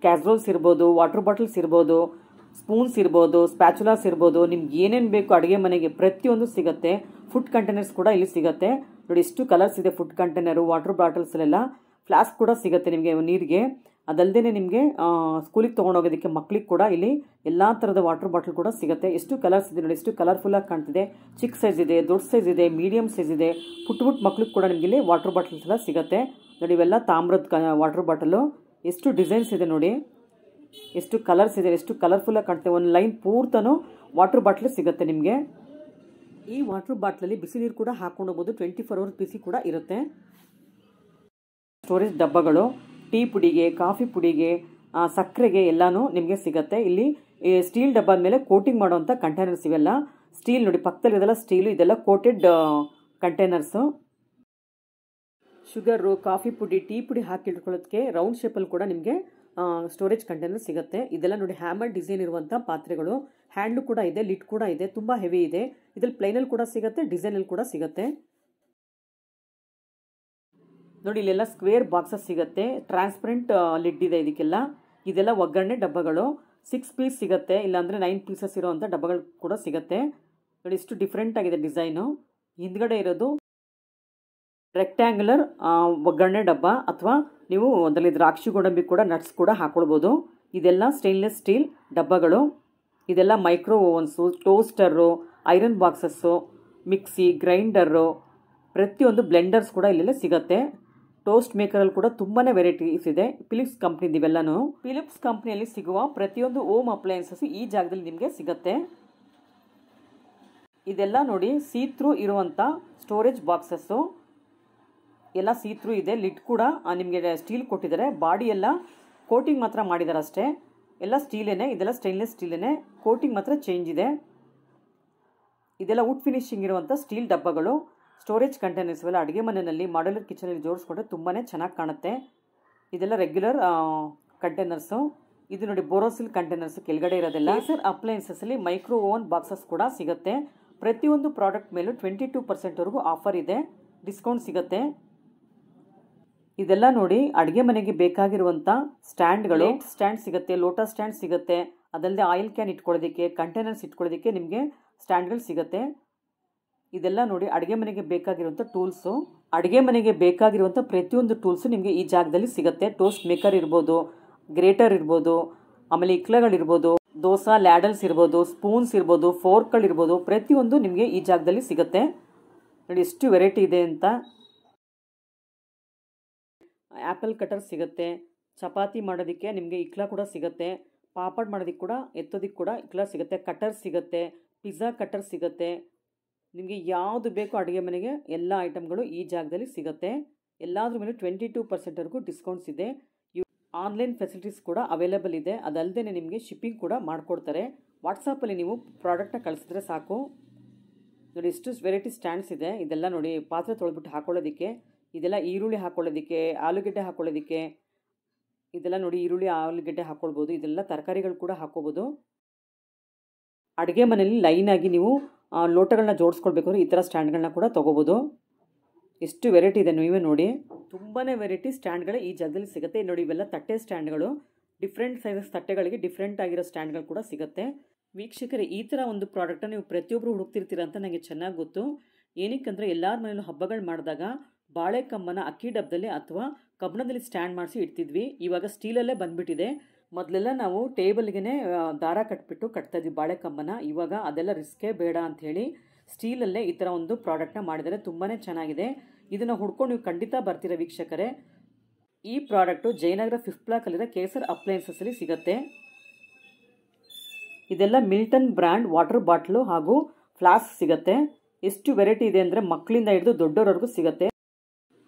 ಕ್ಯಾಸ್ರೋಲ್ಸ್ ಇರ್ಬೋದು, ವಾಟರ್ ಬಾಟಲ್ಸ್ ಇರ್ಬೋದು, ಸ್ಪೂನ್ಸ್ ಇರ್ಬೋದು, ಸ್ಪ್ಯಾಚುಲಾಸ್ ಇರ್ಬೋದು, ನಿಮ್ಗೆ ಏನೇನು ಬೇಕು ಅಡುಗೆ ಮನೆಗೆ ಪ್ರತಿಯೊಂದು ಸಿಗುತ್ತೆ. ಫುಡ್ ಕಂಟೈನರ್ಸ್ ಕೂಡ ಇಲ್ಲಿ ಸಿಗುತ್ತೆ ನೋಡಿ. ಎಷ್ಟು ಕಲರ್ಸ್ ಇದೆ ಫುಡ್ ಕಂಟೈನರು, ವಾಟರ್ ಬಾಟಲ್ಸಲ್ಲೆಲ್ಲ. ಫ್ಲಾಸ್ಕ್ ಕೂಡ ಸಿಗುತ್ತೆ ನಿಮಗೆ ನೀರಿಗೆ. ಅದಲ್ಲದೆ ನಿಮಗೆ ಸ್ಕೂಲಿಗೆ ತೊಗೊಂಡೋಗೋದಕ್ಕೆ ಮಕ್ಕಳಿಗೆ ಕೂಡ ಇಲ್ಲಿ ಎಲ್ಲ ಥರದ ವಾಟರ್ ಬಾಟಲ್ ಕೂಡ ಸಿಗುತ್ತೆ. ಎಷ್ಟು ಕಲರ್ಸ್ ಇದೆ ನೋಡಿ, ಎಷ್ಟು ಕಲರ್ಫುಲ್ಲಾಗಿ ಕಾಣ್ತಿದೆ. ಚಿಕ್ಕ ಸೈಜ್ ಇದೆ, ದೊಡ್ಡ ಸೈಜ್ ಇದೆ, ಮೀಡಿಯಮ್ ಸೈಜ್ ಇದೆ. ಪುಟ್ಟ ಮಕ್ಳಿಗೆ ಕೂಡ ನಿಮಗೆ ಇಲ್ಲಿ ವಾಟರ್ ಬಾಟಲ್ಸ್ ಎಲ್ಲ ಸಿಗುತ್ತೆ ನೋಡಿ. ಇವೆಲ್ಲ ತಾಮ್ರದ ವಾಟರ್ ಬಾಟಲು. ಎಷ್ಟು ಡಿಸೈನ್ಸ್ ಇದೆ ನೋಡಿ, ಎಷ್ಟು ಕಲರ್ಸ್ ಇದೆ, ಎಷ್ಟು ಕಲರ್ಫುಲ್ಲಾಗಿ ಕಾಣ್ತದೆ. ಒಂದು ಲೈನ್ ಪೂರ್ತನೂ ವಾಟರ್ ಬಾಟ್ಲ್ ಸಿಗುತ್ತೆ ನಿಮಗೆ. ಈ ವಾಟರ್ ಬಾಟ್ಲಲ್ಲಿ ಬಿಸಿ ನೀರು ಕೂಡ ಹಾಕೊಂಡು ಹೋಗ್ಬೋದು. 24 hours ಬಿಸಿ ಕೂಡ ಇರುತ್ತೆ. ಸ್ಟೋರೇಜ್ ಡಬ್ಬಗಳು ಟೀ ಪುಡಿಗೆ, ಕಾಫಿ ಪುಡಿಗೆ, ಸಕ್ಕರೆಗೆ ಎಲ್ಲನೂ ನಿಮಗೆ ಸಿಗುತ್ತೆ. ಇಲ್ಲಿ ಸ್ಟೀಲ್ ಡಬ್ಬದ ಮೇಲೆ ಕೋಟಿಂಗ್ ಮಾಡುವಂಥ ಕಂಟೈನರ್ಸ್ ಇವೆಲ್ಲ. ಸ್ಟೀಲ್ ನೋಡಿ, ಪಕ್ಕದಲ್ಲಿ ಇದೆಲ್ಲ ಸ್ಟೀಲು, ಇದೆಲ್ಲ ಕೋಟೆಡ್ ಕಂಟೈನರ್ಸು. ಶುಗರು, ಕಾಫಿ ಪುಡಿ, ಟೀ ಪುಡಿ ಹಾಕಿಟ್ಕೊಳ್ಳೋದಕ್ಕೆ ರೌಂಡ್ ಶೇಪಲ್ಲಿ ಕೂಡ ನಿಮಗೆ ಸ್ಟೋರೇಜ್ ಕಂಟೈನರ್ ಸಿಗುತ್ತೆ. ಇದೆಲ್ಲ ನೋಡಿ ಹ್ಯಾಮರ್ ಡಿಸೈನ್ ಇರುವಂಥ ಪಾತ್ರೆಗಳು. ಹ್ಯಾಂಡ್ಲು ಕೂಡ ಇದೆ, ಲಿಡ್ ಕೂಡ ಇದೆ, ತುಂಬ ಹೆವಿ ಇದೆ. ಇದ್ರಲ್ಲಿ ಪ್ಲೈನಲ್ಲಿ ಕೂಡ ಸಿಗುತ್ತೆ, ಡಿಸೈನಲ್ಲಿ ಕೂಡ ಸಿಗುತ್ತೆ ನೋಡಿ. ಇಲ್ಲೆಲ್ಲ ಸ್ಕ್ವೇರ್ ಬಾಕ್ಸಸ್ ಸಿಗುತ್ತೆ. ಟ್ರಾನ್ಸ್ಪರೆಂಟ್ ಲಿಡ್ ಇದೆ ಇದಕ್ಕೆಲ್ಲ. ಇದೆಲ್ಲ ಒಗ್ಗರಣೆ ಡಬ್ಬಗಳು. 6 ಪೀಸ್ ಸಿಗುತ್ತೆ, ಇಲ್ಲಾಂದರೆ 9 ಪೀಸಸ್ ಇರೋವಂಥ ಡಬ್ಬಗಳು ಕೂಡ ಸಿಗುತ್ತೆ ನೋಡಿ. ಎಷ್ಟು ಡಿಫ್ರೆಂಟ್ ಆಗಿದೆ ಡಿಸೈನು. ಹಿಂದ್ಗಡೆ ಇರೋದು ರೆಕ್ಟ್ಯಾಂಗ್ಯುಲರ್ ಒಗ್ಗರಣೆ ಡಬ್ಬ, ಅಥವಾ ನೀವು ಅದರಲ್ಲಿ ದ್ರಾಕ್ಷಿ ಗೋಡಂಬಿ ಕೂಡ ನಟ್ಸ್ ಕೂಡ ಹಾಕ್ಕೊಳ್ಬೋದು. ಇದೆಲ್ಲ ಸ್ಟೈನ್ಲೆಸ್ ಸ್ಟೀಲ್ ಡಬ್ಬಗಳು. ಇದೆಲ್ಲ micro ovens, toaster, iron boxes, mixie, grinder, ಪ್ರತಿಯೊಂದು ಬ್ಲೆಂಡರ್ಸ್ ಕೂಡ ಇಲ್ಲೆಲ್ಲ ಸಿಗುತ್ತೆ. ಟೋಸ್ಟ್ ಮೇಕರಲ್ಲಿ ಕೂಡ ತುಂಬಾ ವೆರೈಟೀಸ್ ಇದೆ. ಫಿಲಿಪ್ಸ್ ಕಂಪ್ನಿದು ಇವೆಲ್ಲನೂ. ಫಿಲಿಪ್ಸ್ ಕಂಪ್ನಿಯಲ್ಲಿ ಸಿಗುವ ಪ್ರತಿಯೊಂದು ಓಮ್ ಅಪ್ಲಯನ್ಸಸ್ ಈ ಜಾಗದಲ್ಲಿ ನಿಮಗೆ ಸಿಗುತ್ತೆ. ಇದೆಲ್ಲ ನೋಡಿ ಸೀತ್ರೂ ಇರುವಂಥ ಸ್ಟೋರೇಜ್ ಬಾಕ್ಸಸ್ಸು. ಎಲ್ಲ ಸೀತ್ರೂ ಇದೆ. ಲಿಡ್ ಕೂಡ ನಿಮಗೆ ಸ್ಟೀಲ್ ಕೊಟ್ಟಿದ್ದಾರೆ. ಬಾಡಿ ಎಲ್ಲ ಕೋಟಿಂಗ್ ಮಾತ್ರ ಮಾಡಿದ್ದಾರೆ ಅಷ್ಟೇ. ಎಲ್ಲ ಸ್ಟೀಲೇನೆ, ಇದೆಲ್ಲ ಸ್ಟೈನ್ಲೆಸ್ ಸ್ಟೀಲೇನೆ, ಕೋಟಿಂಗ್ ಮಾತ್ರ ಚೇಂಜ್ ಇದೆ. ಇದೆಲ್ಲ ವುಡ್ ಫಿನಿಶಿಂಗ್ ಇರುವಂಥ ಸ್ಟೀಲ್ ಡಬ್ಬಗಳು. ಸ್ಟೋರೇಜ್ ಕಂಟೈನರ್ಸ್ ಇವೆಲ್ಲ ಅಡುಗೆ ಮನೆಯಲ್ಲಿ ಮಾಡ್ಯುಲರ್ ಕಿಚನಲ್ಲಿ ಜೋಡಿಸ್ಕೊಂಡ್ರೆ ತುಂಬಾ ಚೆನ್ನಾಗಿ ಕಾಣುತ್ತೆ. ಇದೆಲ್ಲ ರೆಗ್ಯುಲರ್ ಕಂಟೈನರ್ಸು. ಇದು ನೋಡಿ ಬೋರೋಸಿಲ್ ಕಂಟೈನರ್ಸ್ ಕೆಳಗಡೆ ಇರೋದೆಲ್ಲ. ಕೇಸರ್ ಅಪ್ಲೈನ್ಸಸ್ಸಲ್ಲಿ ಮೈಕ್ರೋ ಓವನ್ ಬಾಕ್ಸಸ್ ಕೂಡ ಸಿಗುತ್ತೆ. ಪ್ರತಿಯೊಂದು ಪ್ರಾಡಕ್ಟ್ ಮೇಲೂ 22% ಆಫರ್ ಇದೆ, ಡಿಸ್ಕೌಂಟ್ ಸಿಗುತ್ತೆ. ಇದೆಲ್ಲ ನೋಡಿ ಅಡುಗೆ ಮನೆಗೆ ಬೇಕಾಗಿರುವಂಥ ಸ್ಟ್ಯಾಂಡ್ಗಳು. ಸ್ಟ್ಯಾಂಡ್ ಸಿಗುತ್ತೆ, ಲೋಟ ಸ್ಟ್ಯಾಂಡ್ ಸಿಗುತ್ತೆ. ಅದಲ್ಲದೆ ಆಯಿಲ್ ಕ್ಯಾನ್ ಇಟ್ಕೊಳ್ಳೋದಕ್ಕೆ, ಕಂಟೈನರ್ಸ್ ಇಟ್ಕೊಳ್ಳೋದಕ್ಕೆ ನಿಮಗೆ ಸ್ಟ್ಯಾಂಡ್ಗಳು ಸಿಗುತ್ತೆ. ಇದೆಲ್ಲ ನೋಡಿ ಅಡುಗೆ ಮನೆಗೆ ಬೇಕಾಗಿರುವಂಥ ಟೂಲ್ಸು. ಅಡುಗೆ ಮನೆಗೆ ಬೇಕಾಗಿರುವಂಥ ಪ್ರತಿಯೊಂದು ಟೂಲ್ಸು ನಿಮಗೆ ಈ ಜಾಗದಲ್ಲಿ ಸಿಗುತ್ತೆ. ಟೋಸ್ಟ್ ಮೇಕರ್ ಇರ್ಬೋದು, ಗ್ರೇಟರ್ ಇರ್ಬೋದು, ಆಮೇಲೆ ಇಕ್ಲಗಳಿರ್ಬೋದು, ದೋಸಾ ಲ್ಯಾಡಲ್ಸ್ ಇರ್ಬೋದು, ಸ್ಪೂನ್ಸ್ ಇರ್ಬೋದು, ಫೋರ್ಕ್ಗಳಿರ್ಬೋದು, ಪ್ರತಿಯೊಂದು ನಿಮಗೆ ಈ ಜಾಗದಲ್ಲಿ ಸಿಗುತ್ತೆ. ನೋಡಿ ಎಷ್ಟು ವೆರೈಟಿ ಇದೆ ಅಂತ. ಆ್ಯಪಲ್ ಕಟರ್ ಸಿಗುತ್ತೆ. ಚಪಾತಿ ಮಾಡೋದಕ್ಕೆ ನಿಮಗೆ ಇಕ್ಲಾ ಕೂಡ ಸಿಗುತ್ತೆ. ಪಾಪಡ್ ಮಾಡೋದಕ್ಕೆ ಕೂಡ ಎತ್ತೋದಕ್ಕೆ ಕೂಡ ಇಕ್ಲಾ ಸಿಗುತ್ತೆ. ಕಟರ್ ಸಿಗುತ್ತೆ. ಪಿಜ್ಜಾ ಕಟರ್ ಸಿಗುತ್ತೆ. ನಿಮಗೆ ಯಾವುದು ಬೇಕೋ ಅಡುಗೆ ಮನೆಗೆ ಎಲ್ಲ ಐಟಮ್ಗಳು ಈ ಜಾಗದಲ್ಲಿ ಸಿಗುತ್ತೆ. ಎಲ್ಲಾದ್ರ ಮೇಲೆ 22% ಡಿಸ್ಕೌಂಟ್ಸ್ ಇದೆ. ಆನ್ಲೈನ್ ಫೆಸಿಲಿಟೀಸ್ ಕೂಡ ಅವೈಲೇಬಲ್ ಇದೆ. ಅದಲ್ಲದೆ ನಿಮಗೆ ಶಿಪ್ಪಿಂಗ್ ಕೂಡ ಮಾಡಿಕೊಡ್ತಾರೆ. ವಾಟ್ಸಪ್ಪಲ್ಲಿ ನೀವು ಪ್ರಾಡಕ್ಟ್ನ ಕಳಿಸಿದ್ರೆ ಸಾಕು. ನೋಡಿ ಎಷ್ಟು ವೆರೈಟಿ ಸ್ಟ್ಯಾಂಡ್ಸ್ ಇದೆ. ಇದೆಲ್ಲ ನೋಡಿ ಪಾತ್ರೆ ತೊಳೆದ್ಬಿಟ್ಟು ಹಾಕೊಳ್ಳೋದಕ್ಕೆ, ಇದೆಲ್ಲ ಈರುಳ್ಳಿ ಹಾಕೊಳ್ಳೋದಕ್ಕೆ, ಆಲೂಗೆಡ್ಡೆ ಹಾಕೊಳ್ಳೋದಕ್ಕೆ, ಇದೆಲ್ಲ ನೋಡಿ ಈರುಳ್ಳಿ ಆಲೂಗೆಡ್ಡೆ ಹಾಕ್ಕೊಳ್ಬೋದು. ಇದೆಲ್ಲ ತರಕಾರಿಗಳು ಕೂಡ ಹಾಕ್ಕೋಬೋದು. ಅಡುಗೆ ಮನೆಯಲ್ಲಿ ಲೈನಾಗಿ ನೀವು ಲೋಟಗಳನ್ನ ಜೋಡಿಸ್ಕೊಳ್ಬೇಕಾದ್ರೆ ಈ ಥರ ಸ್ಟ್ಯಾಂಡ್ಗಳನ್ನ ಕೂಡ ತೊಗೋಬೋದು. ಎಷ್ಟು ವೆರೈಟಿ ಇದೆ ನೀವೇ ನೋಡಿ. ತುಂಬಾ ವೆರೈಟಿ ಸ್ಟ್ಯಾಂಡ್ಗಳು ಈ ಜಾಗದಲ್ಲಿ ಸಿಗುತ್ತೆ. ನೋಡಿ ಇವೆಲ್ಲ ತಟ್ಟೆ ಸ್ಟ್ಯಾಂಡ್ಗಳು. ಡಿಫ್ರೆಂಟ್ ಸೈಜಸ್ ತಟ್ಟೆಗಳಿಗೆ ಡಿಫ್ರೆಂಟ್ ಆಗಿರೋ ಸ್ಟ್ಯಾಂಡ್ಗಳು ಕೂಡ ಸಿಗುತ್ತೆ. ವೀಕ್ಷಕರೇ, ಈ ಥರ ಒಂದು ಪ್ರಾಡಕ್ಟನ್ನು ನೀವು ಪ್ರತಿಯೊಬ್ಬರು ಹುಡುಕ್ತಿರ್ತೀರ ಅಂತ ನನಗೆ ಚೆನ್ನಾಗಿ ಗೊತ್ತು. ಏನಕ್ಕಂದರೆ ಎಲ್ಲರ ಮನೆಯಲ್ಲೂ ಹಬ್ಬಗಳು ಮಾಡಿದಾಗ ಬಾಳೆಕಂಬನ ಅಕ್ಕಿ ಡಬ್ಬದಲ್ಲಿ ಅಥವಾ ಕಬ್ಬಣದಲ್ಲಿ ಸ್ಟ್ಯಾಂಡ್ ಮಾಡಿಸಿ ಇಡ್ತಿದ್ವಿ. ಇವಾಗ ಸ್ಟೀಲಲ್ಲೇ ಬಂದುಬಿಟ್ಟಿದೆ. ಮೊದಲೆಲ್ಲ ನಾವು ಟೇಬಲ್ಗೆ ದಾರ ಕಟ್ಬಿಟ್ಟು ಕಟ್ತಾಯಿದ್ವಿ ಬಾಳೆಕಂಬನ. ಇವಾಗ ಅದೆಲ್ಲ ರಿಸ್ಕೇ ಬೇಡ ಅಂಥೇಳಿ ಸ್ಟೀಲಲ್ಲೇ ಈ ಥರ ಒಂದು ಪ್ರಾಡಕ್ಟ್ನ ಮಾಡಿದರೆ ತುಂಬಾ ಚೆನ್ನಾಗಿದೆ. ಇದನ್ನು ಹುಡ್ಕೊಂಡು ನೀವು ಖಂಡಿತ ಬರ್ತೀರಾ ವೀಕ್ಷಕರೇ. ಈ ಪ್ರಾಡಕ್ಟು ಜಯನಗರ 5th ಬ್ಲಾಕಲ್ಲಿರೋ ಕೇಸರ್ ಅಪ್ಲಯನ್ಸಸ್ಸಲ್ಲಿ ಸಿಗುತ್ತೆ. ಇದೆಲ್ಲ ಮಿಲ್ಟನ್ ಬ್ರ್ಯಾಂಡ್ ವಾಟರ್ ಬಾಟ್ಲು ಹಾಗೂ ಫ್ಲಾಸ್ಕ್ ಸಿಗುತ್ತೆ. ಎಷ್ಟು ವೆರೈಟಿ ಇದೆ ಅಂದರೆ ಮಕ್ಕಳಿಂದ ಹಿಡಿದು ದೊಡ್ಡವರವರೆಗೂ ಸಿಗುತ್ತೆ.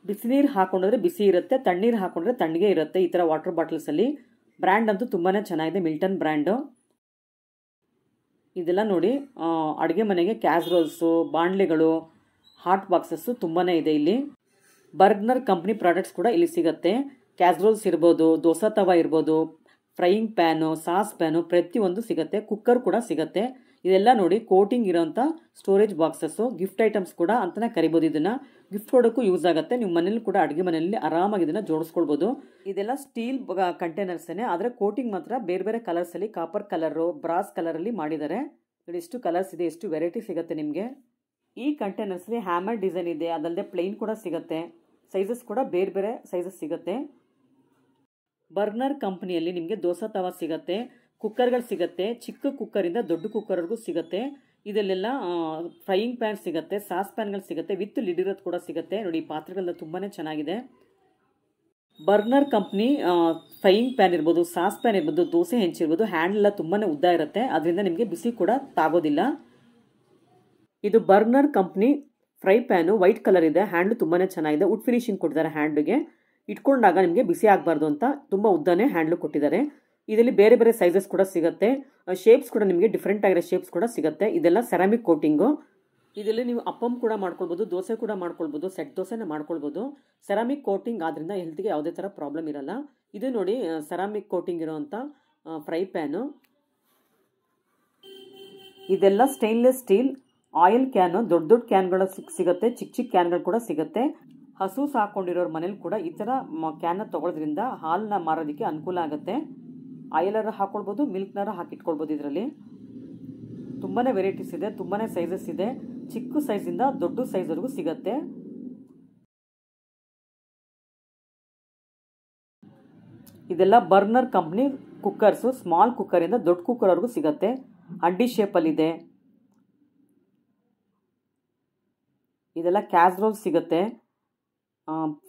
ಬಿಸಿ ನೀರು ಹಾಕೊಂಡ್ರೆ ಬಿಸಿ ಇರುತ್ತೆ, ತಣ್ಣೀರು ಹಾಕೊಂಡ್ರೆ ತಣ್ಣಗೆ ಇರುತ್ತೆ. ಈ ಥರ ವಾಟರ್ ಬಾಟಲ್ಸಲ್ಲಿ ಬ್ರ್ಯಾಂಡ್ ಅಂತೂ ತುಂಬಾ ಚೆನ್ನಾಗಿದೆ, ಮಿಲ್ಟನ್ ಬ್ರ್ಯಾಂಡು. ಇದೆಲ್ಲ ನೋಡಿ ಅಡುಗೆ ಮನೆಗೆ ಕ್ಯಾಸ್ರೋಲ್ಸು, ಬಾಣಲೆಗಳು, ಹಾಟ್ ಬಾಕ್ಸಸ್ಸು ತುಂಬಾ ಇದೆ ಇಲ್ಲಿ. ಬರ್ಗ್ನರ್ ಕಂಪ್ನಿ ಪ್ರಾಡಕ್ಟ್ಸ್ ಕೂಡ ಇಲ್ಲಿ ಸಿಗುತ್ತೆ. ಕ್ಯಾಸ್ರೋಲ್ಸ್ ಇರ್ಬೋದು, ದೋಸಾ ತವಾ ಇರ್ಬೋದು, ಫ್ರೈಯಿಂಗ್ ಪ್ಯಾನು, ಸಾಸ್ ಪ್ಯಾನು, ಪ್ರತಿಯೊಂದು ಸಿಗುತ್ತೆ. ಕುಕ್ಕರ್ ಕೂಡ ಸಿಗುತ್ತೆ. ಇದೆಲ್ಲ ನೋಡಿ ಕೋಟಿಂಗ್ ಇರೋಂಥ ಸ್ಟೋರೇಜ್ ಬಾಕ್ಸಸ್ಸು, ಗಿಫ್ಟ್ ಐಟಮ್ಸ್ ಕೂಡ ಅಂತಲೇ ಕರಿಬೋದು. ಇದನ್ನು ಗಿಫ್ಟ್ ಕೊಡೋಕ್ಕೂ ಯೂಸ್ ಆಗುತ್ತೆ. ನೀವು ಮನೇಲಿ ಕೂಡ ಅಡುಗೆ ಮನೆಯಲ್ಲಿ ಆರಾಮಾಗಿ ಇದನ್ನು ಜೋಡಿಸ್ಕೊಳ್ಬೋದು. ಇದೆಲ್ಲ ಸ್ಟೀಲ್ ಕಂಟೈನರ್ಸೇ, ಆದರೆ ಕೋಟಿಂಗ್ ಮಾತ್ರ ಬೇರೆ ಬೇರೆ ಕಲರ್ಸಲ್ಲಿ, ಕಾಪರ್ ಕಲರು, ಬ್ರಾಸ್ ಕಲರಲ್ಲಿ ಮಾಡಿದ್ದಾರೆ. ನೋಡಿ ಎಷ್ಟು ಕಲರ್ಸ್ ಇದೆ, ಎಷ್ಟು ವೆರೈಟಿ ಸಿಗುತ್ತೆ ನಿಮಗೆ. ಈ ಕಂಟೈನರ್ಸಲ್ಲಿ ಹ್ಯಾಮರ್ ಡಿಸೈನ್ ಇದೆ, ಅದಲ್ಲದೆ ಪ್ಲೈನ್ ಕೂಡ ಸಿಗುತ್ತೆ. ಸೈಜಸ್ ಕೂಡ ಬೇರೆ ಬೇರೆ ಸೈಜಸ್ ಸಿಗುತ್ತೆ. ಬರ್ನರ್ ಕಂಪ್ನಿಯಲ್ಲಿ ನಿಮಗೆ ದೋಸಾ ತವಾ ಸಿಗುತ್ತೆ, ಕುಕ್ಕರ್ಗಳು ಸಿಗುತ್ತೆ. ಚಿಕ್ಕ ಕುಕ್ಕರಿಂದ ದೊಡ್ಡ ಕುಕ್ಕರ್ವರೆಗೂ ಸಿಗುತ್ತೆ. ಇದಲ್ಲೆಲ್ಲ ಫ್ರೈಯಿಂಗ್ ಪ್ಯಾನ್ ಸಿಗುತ್ತೆ, ಸಾಸ್ ಪ್ಯಾನ್ಗಳು ಸಿಗುತ್ತೆ, ವಿತ್ ಲಿಡ್ ಇರೋದು ಕೂಡ ಸಿಗುತ್ತೆ. ನೋಡಿ ಈ ಪಾತ್ರೆಗಳೆಲ್ಲ ತುಂಬಾ ಚೆನ್ನಾಗಿದೆ. ಬರ್ನರ್ ಕಂಪ್ನಿ ಫ್ರೈಯಿಂಗ್ ಪ್ಯಾನ್ ಇರ್ಬೋದು, ಸಾಸ್ ಪ್ಯಾನ್ ಇರ್ಬೋದು, ದೋಸೆ ಹೆಂಚಿರ್ಬೋದು, ಹ್ಯಾಂಡ್ಲೆಲ್ಲ ತುಂಬಾ ಉದ್ದ ಇರುತ್ತೆ. ಅದರಿಂದ ನಿಮಗೆ ಬಿಸಿ ಕೂಡ ತಾಗೋದಿಲ್ಲ. ಇದು burner company fry pan, white colour ಇದೆ. ಹ್ಯಾಂಡ್ಲು ತುಂಬಾ ಚೆನ್ನಾಗಿದೆ. ವುಡ್ ಫಿನಿಶಿಂಗ್ ಕೊಟ್ಟಿದ್ದಾರೆ ಹ್ಯಾಂಡ್ಗೆ. ಇಟ್ಕೊಂಡಾಗ ನಿಮಗೆ ಬಿಸಿ ಆಗಬಾರ್ದು ಅಂತ ತುಂಬ ಉದ್ದನೇ ಹ್ಯಾಂಡ್ಲು ಕೊಟ್ಟಿದ್ದಾರೆ. ಇದರಲ್ಲಿ ಬೇರೆ ಬೇರೆ ಸೈಜಸ್ ಕೂಡ ಸಿಗುತ್ತೆ. ಶೇಪ್ಸ್ ಕೂಡ ನಿಮಗೆ ಡಿಫ್ರೆಂಟ್ ಆಗಿರೋ ಶೇಪ್ಸ್ ಕೂಡ ಸಿಗುತ್ತೆ. ಇದೆಲ್ಲ ಸೆರಾಮಿಕ್ ಕೋಟಿಂಗು. ಇದರಲ್ಲಿ ನೀವು ಅಪ್ಪಮ್ ಕೂಡ ಮಾಡ್ಕೊಳ್ಬೋದು, ದೋಸೆ ಕೂಡ ಮಾಡ್ಕೊಳ್ಬೋದು, ಸೆಟ್ ದೋಸೆನ ಮಾಡ್ಕೊಳ್ಬೋದು. ಸೆರಾಮಿಕ್ ಕೋಟಿಂಗ್ ಆದ್ದರಿಂದ ಹೆಲ್ತ್ಗೆ ಯಾವುದೇ ಥರ ಪ್ರಾಬ್ಲಮ್ ಇರಲ್ಲ. ಇದು ನೋಡಿ ಸೆರಾಮಿಕ್ ಕೋಟಿಂಗ್ ಇರೋವಂಥ ಫ್ರೈ ಪ್ಯಾನು. ಇದೆಲ್ಲ ಸ್ಟೈನ್ಲೆಸ್ ಸ್ಟೀಲ್ ಆಯಿಲ್ ಕ್ಯಾನು. ದೊಡ್ಡ ದೊಡ್ಡ ಕ್ಯಾನ್ಗಳು ಸಿಗುತ್ತೆ, ಚಿಕ್ಕ ಚಿಕ್ಕ ಕ್ಯಾನ್ಗಳು ಕೂಡ ಸಿಗುತ್ತೆ. ಹಸು ಸಾಕೊಂಡಿರೋರ ಮನೇಲಿ ಕೂಡ ಈ ಥರ ಕ್ಯಾನ್ನ ತೊಗೊಳೋದ್ರಿಂದ ಹಾಲನ್ನ ಮಾರೋದಕ್ಕೆ ಅನುಕೂಲ ಆಗುತ್ತೆ. ಆಯಿಲರ ಹಾಕ್ಕೊಳ್ಬೋದು, ಮಿಲ್ಕ್ನಾರ ಹಾಕಿಟ್ಕೊಳ್ಬೋದು. ಇದರಲ್ಲಿ ತುಂಬಾ ವೆರೈಟೀಸ್ ಇದೆ, ತುಂಬಾ ಸೈಜಸ್ ಇದೆ. ಚಿಕ್ಕ ಸೈಜಿಂದ ದೊಡ್ಡ ಸೈಜ್ವರೆಗೂ ಸಿಗುತ್ತೆ. ಇದೆಲ್ಲ ಬರ್ನರ್ ಕಂಪ್ನಿ ಕುಕ್ಕರ್ಸು. ಸ್ಮಾಲ್ ಕುಕ್ಕರಿಂದ ದೊಡ್ಡ ಕುಕ್ಕರ್ವರೆಗೂ ಸಿಗುತ್ತೆ. ಹಂಡಿ ಶೇಪಲ್ಲಿದೆ. ಇದೆಲ್ಲ ಕ್ಯಾಸ್ರೋಲ್ ಸಿಗುತ್ತೆ,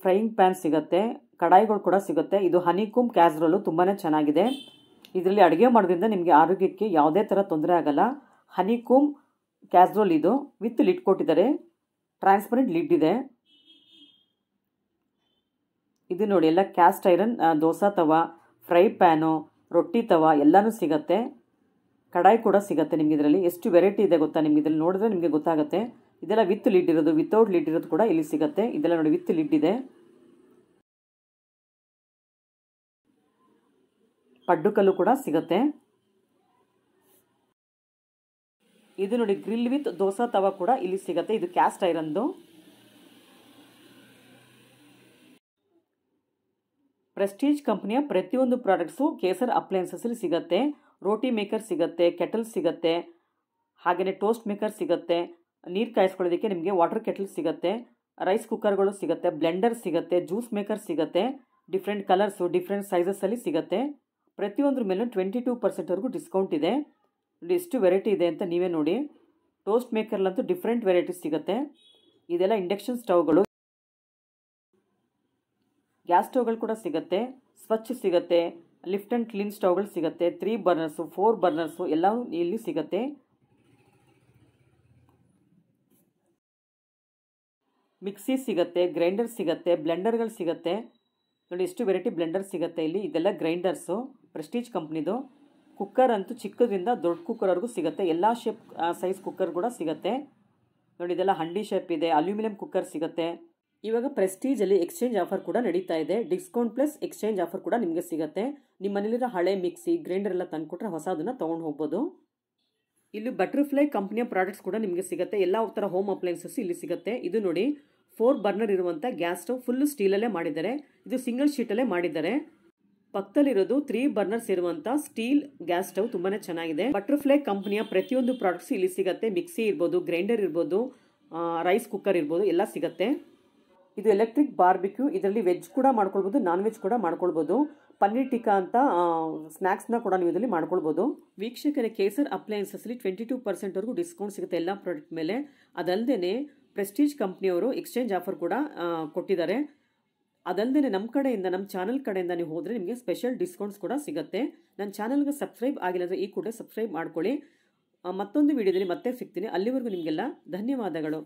ಫ್ರೈಯಿಂಗ್ ಪ್ಯಾನ್ ಸಿಗುತ್ತೆ, ಕಡಾಯಿಗಳು ಕೂಡ ಸಿಗುತ್ತೆ. ಇದು ಹನಿಕೂಮ್ ಕ್ಯಾಸ್ರೋಲು, ತುಂಬಾ ಚೆನ್ನಾಗಿದೆ. ಇದರಲ್ಲಿ ಅಡುಗೆ ಮಾಡೋದ್ರಿಂದ ನಿಮಗೆ ಆರೋಗ್ಯಕ್ಕೆ ಯಾವುದೇ ಥರ ತೊಂದರೆ ಆಗಲ್ಲ. ಹನಿಕೂಮ್ ಕ್ಯಾಸ್ರೋಲ್ ಇದು, ವಿತ್ ಲಿಡ್ ಕೊಟ್ಟಿದ್ದಾರೆ. ಟ್ರಾನ್ಸ್ಪರೆಂಟ್ ಲಿಡ್ ಇದೆ. ಇದು ನೋಡಿ ಎಲ್ಲ ಕ್ಯಾಸ್ಟ್ ಐರನ್ ದೋಸಾ ತವಾ, ಫ್ರೈ ಪ್ಯಾನು, ರೊಟ್ಟಿ ತವಾ ಎಲ್ಲನೂ ಸಿಗುತ್ತೆ. ಕಡಾಯಿ ಕೂಡ ಸಿಗುತ್ತೆ ನಿಮಗೆ. ಇದರಲ್ಲಿ ಎಷ್ಟು ವೆರೈಟಿ ಇದೆ ಗೊತ್ತಾ ನಿಮಗೆ. ಇದರಲ್ಲಿ ನೋಡಿದ್ರೆ ನಿಮಗೆ ಗೊತ್ತಾಗುತ್ತೆ. ಇದೆಲ್ಲ ವಿತ್ ಲಿಡ್ ಇರೋದು, ವಿತೌಟ್ ಲಿಡ್ ಇರೋದು ಕೂಡ ಇಲ್ಲಿ ಸಿಗುತ್ತೆ. ಇದೆಲ್ಲ ನೋಡಿ ವಿತ್ ಲಿಡ್ ಇದೆ. ಪಡ್ಡುಕಲ್ಲು ಕೂಡ ಸಿಗುತ್ತೆ. ಇದು ನೋಡಿ ಗ್ರಿಲ್ ವಿತ್ ದೋಸಾ ತವಾ ಕೂಡ ಇಲ್ಲಿ ಸಿಗುತ್ತೆ. ಇದು ಕ್ಯಾಸ್ಟ್ ಐರನ್ದು. ಪ್ರೆಸ್ಟೀಜ್ ಕಂಪ್ನಿಯ ಪ್ರತಿಯೊಂದು ಪ್ರಾಡಕ್ಟ್ಸು ಕೇಸರ್ ಅಪ್ಲಯನ್ಸಸ್ಸಲ್ಲಿ ಸಿಗುತ್ತೆ. ರೋಟಿ ಮೇಕರ್ ಸಿಗುತ್ತೆ, ಕೆಟಲ್ ಸಿಗುತ್ತೆ, ಹಾಗೆಯೇ ಟೋಸ್ಟ್ ಮೇಕರ್ ಸಿಗುತ್ತೆ. ನೀರು ಕಾಯಿಸ್ಕೊಳ್ಳೋದಕ್ಕೆ ನಿಮಗೆ ವಾಟರ್ ಕೆಟಲ್ ಸಿಗುತ್ತೆ. ರೈಸ್ ಕುಕ್ಕರ್ಗಳು ಸಿಗುತ್ತೆ, ಬ್ಲೆಂಡರ್ ಸಿಗುತ್ತೆ, ಜ್ಯೂಸ್ ಮೇಕರ್ ಸಿಗುತ್ತೆ. ಡಿಫ್ರೆಂಟ್ ಕಲರ್ಸು, ಡಿಫ್ರೆಂಟ್ ಸೈಜಸ್ಸಲ್ಲಿ ಸಿಗುತ್ತೆ. ಪ್ರತಿಯೊಂದ್ರ ಮೇಲೆ 22% ಡಿಸ್ಕೌಂಟ್ ಇದೆ. ನೋಡಿ ಎಷ್ಟು ವೆರೈಟಿ ಇದೆ ಅಂತ ನೀವೇ ನೋಡಿ. ಟೋಸ್ಟ್ ಮೇಕರ್ಲಂತೂ ಡಿಫ್ರೆಂಟ್ ವೆರೈಟೀಸ್ ಸಿಗುತ್ತೆ. ಇದೆಲ್ಲ ಇಂಡಕ್ಷನ್ ಸ್ಟವ್ಗಳು, ಗ್ಯಾಸ್ ಸ್ಟವ್ಗಳು ಕೂಡ ಸಿಗುತ್ತೆ, ಸ್ವಚ್ಛ ಸಿಗುತ್ತೆ, ಲಿಫ್ಟ್ ಆ್ಯಂಡ್ ಕ್ಲೀನ್ ಸ್ಟವ್ಗಳು ಸಿಗುತ್ತೆ, 3 ಬರ್ನರ್ಸು 4 ಬರ್ನರ್ಸು ಎಲ್ಲವೂ ಇಲ್ಲಿ ಸಿಗುತ್ತೆ. ಮಿಕ್ಸಿ ಸಿಗುತ್ತೆ, ಗ್ರೈಂಡರ್ ಸಿಗುತ್ತೆ, ಬ್ಲೆಂಡರ್ಗಳು ಸಿಗುತ್ತೆ. ನೋಡಿ ಎಷ್ಟು ವೆರೈಟಿ ಬ್ಲೆಂಡರ್ ಸಿಗುತ್ತೆ ಇಲ್ಲಿ. ಇದೆಲ್ಲ ಗ್ರೈಂಡರ್ಸು, ಪ್ರೆಸ್ಟೀಜ್ ಕಂಪ್ನಿದು. ಕುಕ್ಕರ್ ಅಂತೂ ಚಿಕ್ಕದ್ರಿಂದ ದೊಡ್ಡ ಕುಕ್ಕರ್ವರೆಗೂ ಸಿಗುತ್ತೆ. ಎಲ್ಲ ಶೇಪ್ ಸೈಜ್ ಕುಕ್ಕರ್ ಕೂಡ ಸಿಗುತ್ತೆ. ನೋಡಿ ಇದೆಲ್ಲ ಹಂಡಿ ಶೇಪ್ ಇದೆ, ಅಲ್ಯೂಮಿನಿಯಂ ಕುಕ್ಕರ್ ಸಿಗುತ್ತೆ. ಇವಾಗ ಪ್ರೆಸ್ಟೀಜಲ್ಲಿ ಎಕ್ಸ್ಚೇಂಜ್ ಆಫರ್ ಕೂಡ ನಡೀತಾ ಇದೆ. ಡಿಸ್ಕೌಂಟ್ ಪ್ಲಸ್ ಎಕ್ಸ್ಚೇಂಜ್ ಆಫರ್ ಕೂಡ ನಿಮಗೆ ಸಿಗುತ್ತೆ. ನಿಮ್ಮ ಮನೇಲಿರೋ ಹಳೆ ಮಿಕ್ಸಿ ಗ್ರೈಂಡರ್ ಎಲ್ಲ ತಂದುಕೊಟ್ರೆ ಹೊಸದನ್ನು ತೊಗೊಂಡು ಹೋಗ್ಬೋದು. ಇಲ್ಲಿ ಬಟರ್ಫ್ಲೈ ಕಂಪ್ನಿಯ ಪ್ರಾಡಕ್ಟ್ಸ್ ಕೂಡ ನಿಮಗೆ ಸಿಗುತ್ತೆ. ಎಲ್ಲ ಥರ ಹೋಮ್ ಅಪ್ಲೈನ್ಸಸ್ ಇಲ್ಲಿ ಸಿಗುತ್ತೆ. ಇದು ನೋಡಿ 4 ಬರ್ನರ್ ಇರುವಂಥ ಗ್ಯಾಸ್ ಸ್ಟವ್, ಫುಲ್ ಸ್ಟೀಲಲ್ಲೇ ಮಾಡಿದ್ದಾರೆ. ಇದು ಸಿಂಗಲ್ ಶೀಟಲ್ಲೇ ಮಾಡಿದ್ದಾರೆ. ಪಕ್ಕದಲ್ಲಿರೋದು 3 ಬರ್ನರ್ಸ್ ಇರುವಂಥ ಸ್ಟೀಲ್ ಗ್ಯಾಸ್ ಸ್ಟವ್, ತುಂಬಾ ಚೆನ್ನಾಗಿದೆ. ಬಟರ್ಫ್ಲೈ ಕಂಪ್ನಿಯ ಪ್ರತಿಯೊಂದು ಪ್ರಾಡಕ್ಟ್ಸ್ ಇಲ್ಲಿ ಸಿಗುತ್ತೆ. ಮಿಕ್ಸಿ ಇರ್ಬೋದು, ಗ್ರೈಂಡರ್ ಇರ್ಬೋದು, ರೈಸ್ ಕುಕ್ಕರ್ ಇರ್ಬೋದು, ಎಲ್ಲ ಸಿಗುತ್ತೆ. ಇದು ಎಲೆಕ್ಟ್ರಿಕ್ ಬಾರ್ಬಿಕ್ಯೂ. ಇದರಲ್ಲಿ ವೆಜ್ ಕೂಡ ಮಾಡ್ಕೊಳ್ಬೋದು, ನಾನ್ ವೆಜ್ ಕೂಡ ಮಾಡ್ಕೊಳ್ಬೋದು. ಪನ್ನೀರ್ ಟಿಕ್ಕಾ ಅಂತ ಸ್ನ್ಯಾಕ್ಸ್ನ ಕೂಡ ನೀವು ಇದರಲ್ಲಿ ಮಾಡ್ಕೊಳ್ಬೋದು. ವೀಕ್ಷಕರೇ, ಕೇಸರ್ ಅಪ್ಲೈನ್ಸಸ್ಲಿ 22% ಡಿಸ್ಕೌಂಟ್ ಸಿಗುತ್ತೆ ಎಲ್ಲ ಪ್ರಾಡಕ್ಟ್ ಮೇಲೆ. ಅದಲ್ಲದೆ ಪ್ರೆಸ್ಟೀಜ್ ಕಂಪ್ನಿಯವರು ಎಕ್ಸ್ಚೇಂಜ್ ಆಫರ್ ಕೂಡ ಕೊಟ್ಟಿದ್ದಾರೆ. ಅದಲ್ಲದೆ ನಮ್ಮ ಕಡೆಯಿಂದ, ನಮ್ಮ ಚಾನಲ್ ಕಡೆಯಿಂದ ನೀವು ಹೋದರೆ ನಿಮಗೆ ಸ್ಪೆಷಲ್ ಡಿಸ್ಕೌಂಟ್ಸ್ ಕೂಡ ಸಿಗುತ್ತೆ. ನನ್ನ ಚಾನಲ್ಗೆ ಸಬ್ಸ್ಕ್ರೈಬ್ ಆಗಿಲ್ಲ ಅಂದರೆ ಈ ಕೂಡ ಸಬ್ಸ್ಕ್ರೈಬ್ ಮಾಡ್ಕೊಳ್ಳಿ. ಮತ್ತೊಂದು ವಿಡಿಯೋದಲ್ಲಿ ಮತ್ತೆ ಸಿಗ್ತೀನಿ. ಅಲ್ಲಿವರೆಗೂ ನಿಮಗೆಲ್ಲ ಧನ್ಯವಾದಗಳು.